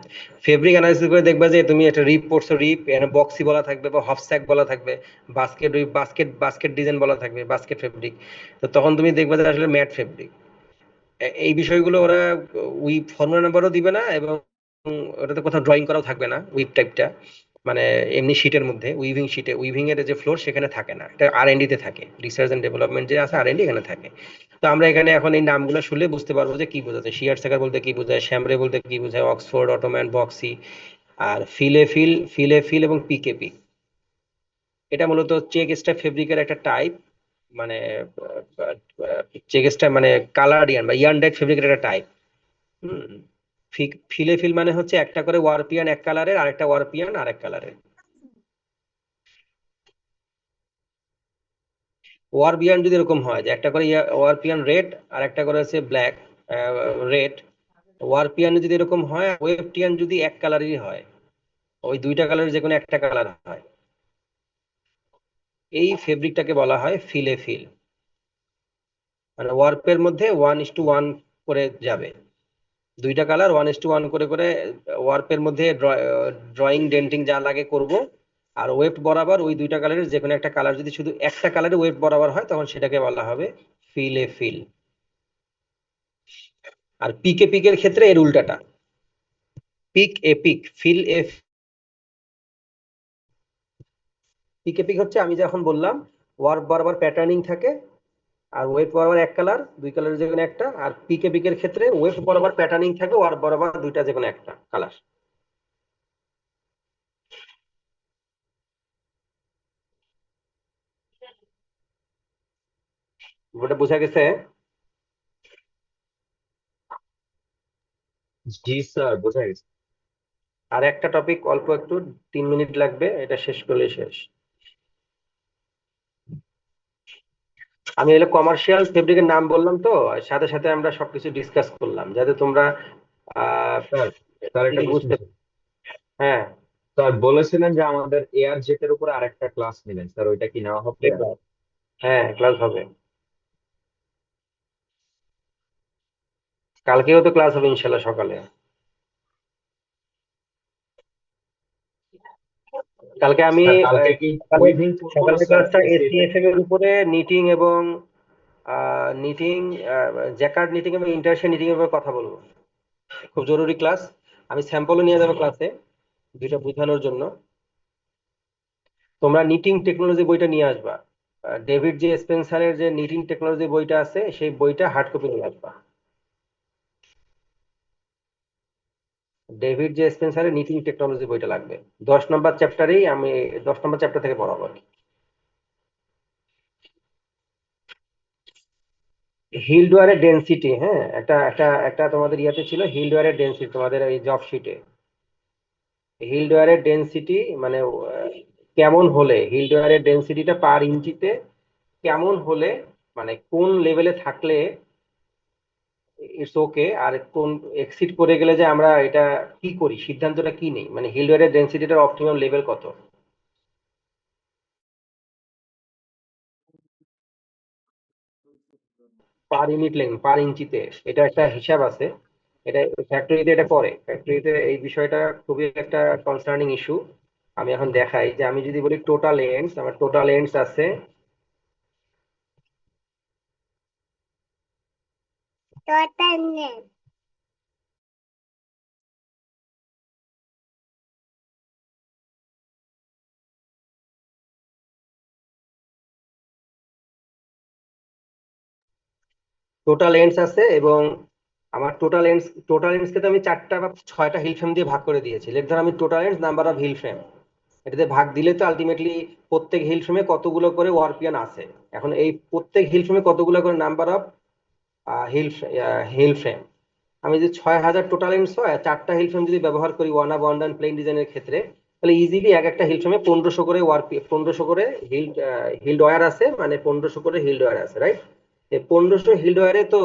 ফেব্রিক অ্যানালিসিস করে দেখবে যে তুমি একটা রিপ পড়ছো, রিপ এখানে বক্সি বলা থাকবে বা হফস্যাক বলা থাকবে, বাস্কেট বাস্কেট বাস্কেট ডিজাইন বলা থাকবে, বাস্কেট ফেব্রিক। তো তখন তুমি দেখবে যে আসলে ম্যাট ফেব্রিক। এই বিষয়গুলো ওরা উইপ ফর্মুলা নাম্বারও দিবে না, এবং ওটাতে কোথাও ড্রয়িং করাও থাকবে না উইপ টাইপটা, মানে এমনি শিটের মধ্যে উইভিং শিটে উইভিং এর যে ফ্লোর সেখানে থাকে না, এটা আর&ডি তে থাকে, রিসার্চ এন্ড ডেভেলপমেন্ট যে আছে আর&ডি এখানে থাকে। তো আমরা এখানে এখন এই নামগুলো শুনলে বুঝতে পারবো যে কি বোঝাচ্ছে, শিয়ার সেকার বলতে কি বোঝায়, শ্যামরে বলতে কি বোঝায়, অক্সফোর্ড, অটোম্যান, বক্সি, আর ফিলে ফিল এবং পিকেপি। এটা মূলত চেক স্ট্যাপ ফেব্রিকের একটা টাইপ, মানে চেক স্ট্যাপ মানে কালার ইয়ান বা ইয়ান ডাইট ফেব্রিকের একটা টাইপ। হুম, ফিলে ফিল মানে হচ্ছে একটা করে ওয়ারপিয়ান এক কালারের, আরেকটা ওয়ারপিয়ান আরেক কালারের। ওয়ারপিয়ান যদি এরকম হয় যে একটা করে ওয়ারপিয়ান রেড আর একটা করে হচ্ছে ব্ল্যাক রেড, ওয়ারপিয়ান যদি এরকম হয়, ওয়েবটিয়ান যদি এক কালারেরই হয়, ওই দুইটা কালারের যে কোনো একটা কালার হয়, এই ফেব্রিকটাকে বলা হয় ফিলে ফিল। মানে ওয়ার্পের মধ্যে 1:1 করে যাবে, দুইটা কালার 1:1 করে করে ওয়ার্পের মধ্যে ড্রয়িং ডেন্টিং যা লাগে করব, আর ওয়েব বরাবর ওই দুইটা কালারের যে কোনো একটা কালার যদি শুধু একটা কালারে ওয়েব বরাবর হয়, তখন সেটাকে বলা হবে ফিলে ফিল। আর পিকে পিকের ক্ষেত্রে এর উল্টাটা, পিক এ পিক, ফিল এ। পিকে পিক হচ্ছে আমি যখন বললাম ওয়ার্প বরাবর প্যাটার্নিং থাকে, আর ওয়েভ বরাবর এক কালার, দুই কালারের যে কোনো একটা। আর পিকে বিকের ক্ষেত্রে ওয়েভ বরাবর প্যাটার্নিং থাকবে, আর বরাবর দুইটা যে কোনো একটা কালার। ওটা বোঝা গেছে? জি স্যার, বোঝা গেছে। আর একটা টপিক অল্প একটু, 3 মিনিট লাগবে, এটা শেষ করলে শেষ। আমি এগুলো কমার্শিয়াল ফেব্রিকের নাম বললাম তো, সাথে সাথে আমরা সবকিছু ডিসকাস করলাম যাতে তোমরা স্যার, স্যার একটা কোশ্চেন বুঝতে। ছিল। হ্যাঁ, স্যার বলেছিলেন যে আমাদের এয়ার জেটের উপর আরেকটা ক্লাস নেবেন, স্যার ওইটা কি নেওয়া হবে? হ্যাঁ ক্লাস হবে, কালকেও তো ক্লাস হবে ইনশাল্লাহ সকালে। কালকে আমি স্যার কালকে কি সকালের উইভিং করবো না সকালের স্যার ক্লাসটা এসিএফএ? এসিএফএম এর উপরে নিটিং এবং নিটিং, জ্যাকার্ড নিটিং এবং ইন্টারশিয়া নিটিং এর উপর কথা বলবো। খুব জরুরি ক্লাস। আমি স্যাম্পলও নিয়ে যাবো ক্লাসে, দুইটা বোঝানোর জন্য। তোমরা নিটিং টেকনোলজি বইটা নিয়ে আসবা। ডেভিড জে স্পেন্সারের যে নিটিং টেকনোলজি বইটা আছে, সেই বইটা হার্ড কপি নিয়ে আসবা। ডেভিড জে স্পেন্সারের নিটিং টেকনোলজি বইটা লাগবে। 10 নম্বর চ্যাপ্টারেই আমি 10 নম্বর চ্যাপ্টার থেকে পড়াবো আর কি। হিলডওয়ারের ডেনসিটি, হ্যাঁ, একটা একটা একটা তোমাদের ইয়াতে ছিল হিলডওয়ারের ডেনসিটি, তোমাদের এই জব শিটে। হিলডওয়ারের ডেনসিটি মানে কেমন হলে হিলডওয়ারের ডেনসিটিটা পার ইঞ্চিতে কেমন হলে, মানে কোন লেভেলে থাকলে ইটস ওকে, আর কোন এক্সিড করে গেলে যে আমরা এটা কি করি, সিদ্ধান্তটা কি নেই, মানে হিলডওয়ারের ডেনসিটিটার অপটিমাম লেভেল কত। পার ইউনিট লেন্থ, পার ইঞ্চিতে, এটা একটা হিসাব আছে। এটা ফ্যাক্টরিতে এটা করে, ফ্যাক্টরিতে এই বিষয়টা খুবই একটা কনসার্নিং ইস্যু। আমি এখন দেখাই যে আমি যদি বলি টোটাল লেন্স, আমার টোটাল লেন্স আছে এবং আমার টোটাল লেন্সকে তো আমি 4টা বা 6টা হিল ফ্রেম দিয়ে ভাগ করে দিয়েছি। লেট ধর আমি total lens number of heald frame, এটাতে ভাগ দিলে তো আলটিমেটলি প্রত্যেক হিল ফ্রেমে কতগুলো করে ওয়ারপিয়ান আছে। এখন এই প্রত্যেক হিল ফ্রেমে কতগুলো করে number of heald heald frame, আমি যদি 6,000 টোটাল লেন্স হয়, 4টা হিল ফ্রেম যদি ব্যবহার করি ওয়ান আপ ওয়ান ডান প্লেন ডিজাইনের ক্ষেত্রে, তাহলে ইজিলি এক একটা হিল ফ্রেমে 1500 করে 1500 করে হিল্ড ওয়্যার আছে, মানে 1500 করে হিল্ড ওয়্যার আছে, রাইট? এই 1500 হিল্ড ওয়্যারে তো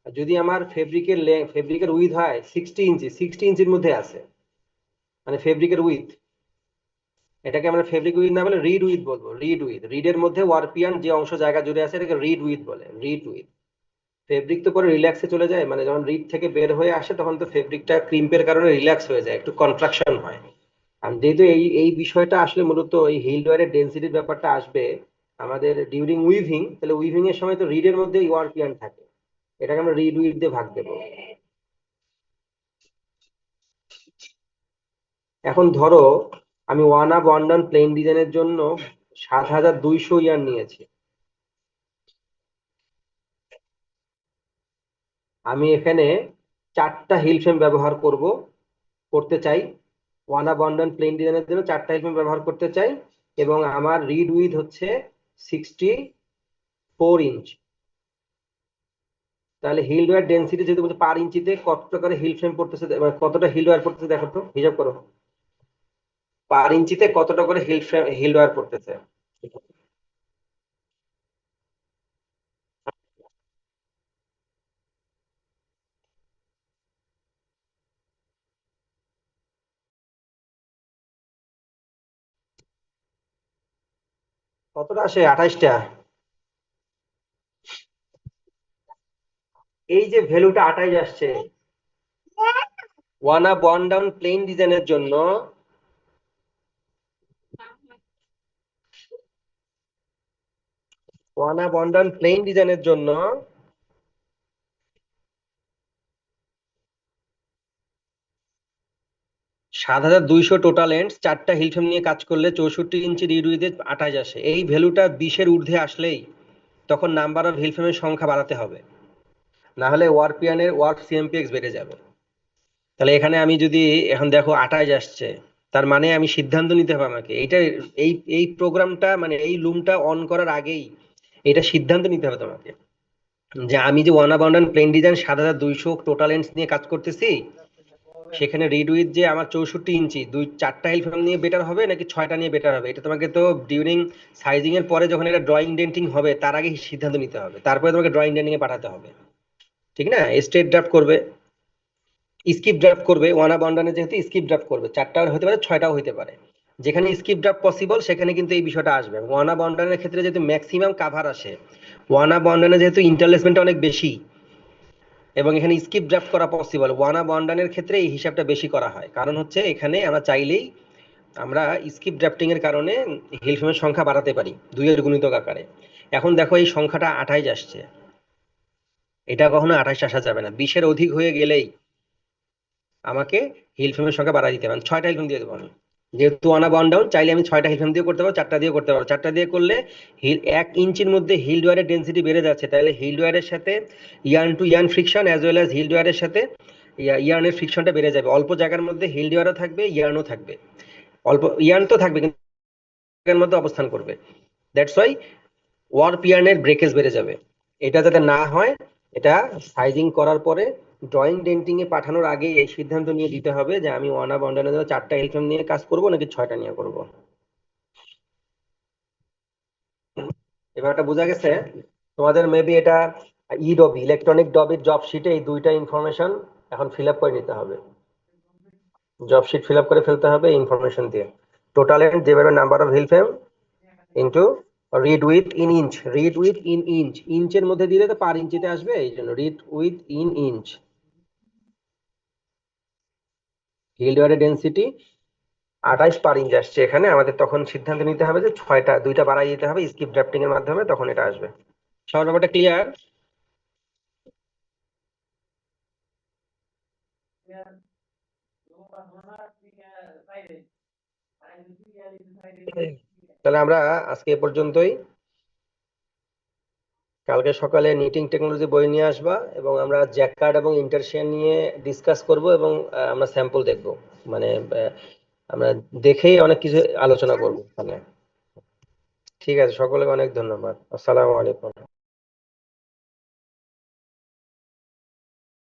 যদি আমার ফেব্রিকের উইথ হয় 60 ইঞ্চি, 60 ইঞ্চির মধ্যে আছে, মানে ফেব্রিকের উইথ। এটাকে আমরা ফেব্রিক উইথ না বলে রিড উইথ বলবো, রিড উইথ। রিডের মধ্যে ওয়ারপিয়ান যে অংশ জায়গা জুড়ে আছে এটাকে রিড উইথ বলে, রিড উইথ। ফেব্রিক তো পরে রিল্যাক্সে চলে যায়, মানে যখন রিড থেকে বের হয়ে আসে তখন তো ফেব্রিকটা ক্রিম্পের কারণে রিল্যাক্স হয়ে যায়, একটু কন্ট্রাকশন হয়। আর যেহেতু এই এই বিষয়টা আসলে মূলত এই হিলডওয়্যারের ডেনসিটির ব্যাপারটা আসবে আমাদের ডিউরিং উইভিং, তাহলে উইভিং এর সময় তো রিডের মধ্যে ওয়ারপিয়ান থাকে, এটাকে আমরা রিড উইথ দিয়ে ভাগ দেবো। এখন ধরো আমি one up one down plain ডিজাইনের জন্য 7,200 ইয়ার নিয়েছি। আমি এখানে 4টা হিল ফ্রেম ব্যবহার করতে চাই। One up one down plain ডিজাইনের জন্য 4টা হিল ফ্রেম ব্যবহার করতে চাই, এবং আমার রিড উইথ হচ্ছে 64 ইঞ্চ। তাহলে হিল ওয়্যার ডেন্সিটি যেহেতু বলছে পার ইঞ্চিতে কতটা করে হিল ফ্রেম পড়তেছে, মানে কতটা হিল ওয়্যার পড়তেছে দেখো তো, হিসাব করো পার ইঞ্চিতে কতটা করে হিল ওয়্যার পড়তেছে। কতটা আসে? 28টা। এই যে ভ্যালুটা 28 আসছে one up one down plain ডিজাইনের জন্য, one up one down plain ডিজাইনের জন্য 7,200 টোটাল এন্ডস, 4টা হিল ফ্রেম নিয়ে কাজ করলে 64 ইঞ্চি রিড উইথে 28 আসে। এই ভ্যালুটা 20-এর ঊর্ধ্বে আসলেই তখন নাম্বার অফ হিল ফ্রেমের সংখ্যা বাড়াতে হবে, না হলে ওয়ারপিয়ানের ওয়ার্ক সিএমপিএক্স বেড়ে যাবে। তাহলে এখানে আমি যদি এখন দেখো 28 আসছে, তার মানে আমি সিদ্ধান্ত নিতে হবে আমাকে এইটা, এই প্রোগ্রামটা মানে এই লুমটা অন করার আগেই এটা সিদ্ধান্ত নিতে হবে তোমাকে যে আমি যে ওয়ান বাউন্ডান প্লেন ডিজাইন 7200 টোটাল এন্ডস নিয়ে কাজ করতেছি, সেখানে রিড উইথ যে আমার 64 ইঞ্চি 4টা হিল ফ্রেম নিয়ে বেটার হবে নাকি 6টা নিয়ে বেটার হবে, এটা তোমাকে তো ডিউরিং সাইজিং এর পরে যখন এটা ড্রয়িং ডেন্টিং হবে তার আগে সিদ্ধান্ত নিতে হবে, তারপরে তোমাকে ড্রয়িং ডেন্টিং এ পাঠাতে হবে, ঠিক না? স্ট্রেট ড্রাফট করবে, স্কিপ ড্রাফট করবে, ওয়ানা বাউন্ডানে যেহেতু স্কিপ ড্রাফট করবে, 4টাও হতে পারে 6টাও হতে পারে, যেখানে স্কিপ ড্রাফট পসিবল সেখানে কিন্তু এই বিষয়টা আসবে। ওয়ানা বাউন্ডানের ক্ষেত্রে যেহেতু ম্যাক্সিমাম কাভার আসে, ওয়ানা বাউন্ডানে যেহেতু ইন্টারলেসমেন্ট অনেক বেশি এবং এখানে স্কিপ ড্রাফট করা পসিবল, ওয়ানা বাউন্ডানের ক্ষেত্রে এই হিসাবটা বেশি করা হয়। কারণ হচ্ছে এখানে আমরা চাইলেই আমরা স্কিপ ড্রাফটিং এর কারণে হিল ফ্রেমের সংখ্যা বাড়াতে পারি 2 এর গুণিতক আকারে। এখন দেখো এই সংখ্যাটা 28 আসছে, এটা কখনো 28 আসা যাবে না, 20 এর অধিক হয়ে গেলেই আমাকে হিল ফ্রেমের সংখ্যা বাড়াই দিতে হবে, 6টা হিল ফ্রেম দিয়ে দেবো আমি, যেহেতু ওয়ানা বাউন্ড ডাউন চাইলে আমি 6টা হিল ফ্রেম দিয়ে করতে পারবো, 4টা দিয়ে করতে পারবো। 4টা দিয়ে করলে হিল 1 ইঞ্চির মধ্যে হিল ডোয়ারের ডেন্সিটি বেড়ে যাচ্ছে, তাহলে হিল ডোয়ারের সাথে yarn to yarn friction as well as heald ডোয়ারের সাথে ইয়ার্নের ফ্রিকশনটা বেড়ে যাবে। অল্প জায়গার মধ্যে হিল ডোয়ারও থাকবে, ইয়ার্নও থাকবে, অল্প ইয়ার্ন তো থাকবে কিন্তু জায়গার মধ্যে অবস্থান করবে, দ্যাটস ওয়াই ওয়ার্প ইয়ার্নের ব্রেকেজ বেড়ে যাবে। এটা যাতে না হয়, এটা সাইজিং করার পরে ড্রয়িং ডেন্টিং এ পাঠানোর আগে এই সিদ্ধান্ত নিয়ে দিতে হবে যে আমি ওয়ানা বাউন্ডারের জন্য 4টা হিল ফ্রেম নিয়ে কাজ করব নাকি 6টা নিয়ে করব। এবারটা বোঝা গেছে তোমাদের? মেবি এটা ইডবি ইলেকট্রনিক ডবির জব শিটে এই দুইটা ইনফরমেশন এখন ফিল আপ করে নিতে হবে, জব শিট ফিল আপ করে ফেলতে হবে ইনফরমেশন দিয়ে। টোটাল এন্ড যেভাবে number of heald frame into reed width in inch, reed width in inch, ইঞ্চের মধ্যে দিলে তো পার ইঞ্চিতে আসবে, এই জন্য reed width in inch. Heald ডোয়ারের ডেন্সিটি 28 পার ইঞ্চ আসছে এখানে, আমাদের তখন সিদ্ধান্ত নিতে হবে যে 6টা 2টা বাড়াই দিতে হবে স্কিপ ড্রাফটিং এর মাধ্যমে, তখন এটা আসবে। সবার ব্যাপারটা ক্লিয়ার? তাহলে আমরা আজকে এ পর্যন্তই, কালকে সকালে নিটিং টেকনোলজি বই নিয়ে আসবা এবং আমরা জ্যাকার্ড এবং ইন্টারশিয়ান নিয়ে ডিসকাস করব এবং আমরা স্যাম্পল দেখব, মানে আমরা দেখেই অনেক কিছু আলোচনা করব। ঠিক আছে, সকলকে অনেক ধন্যবাদ। আসসালামু আলাইকুম।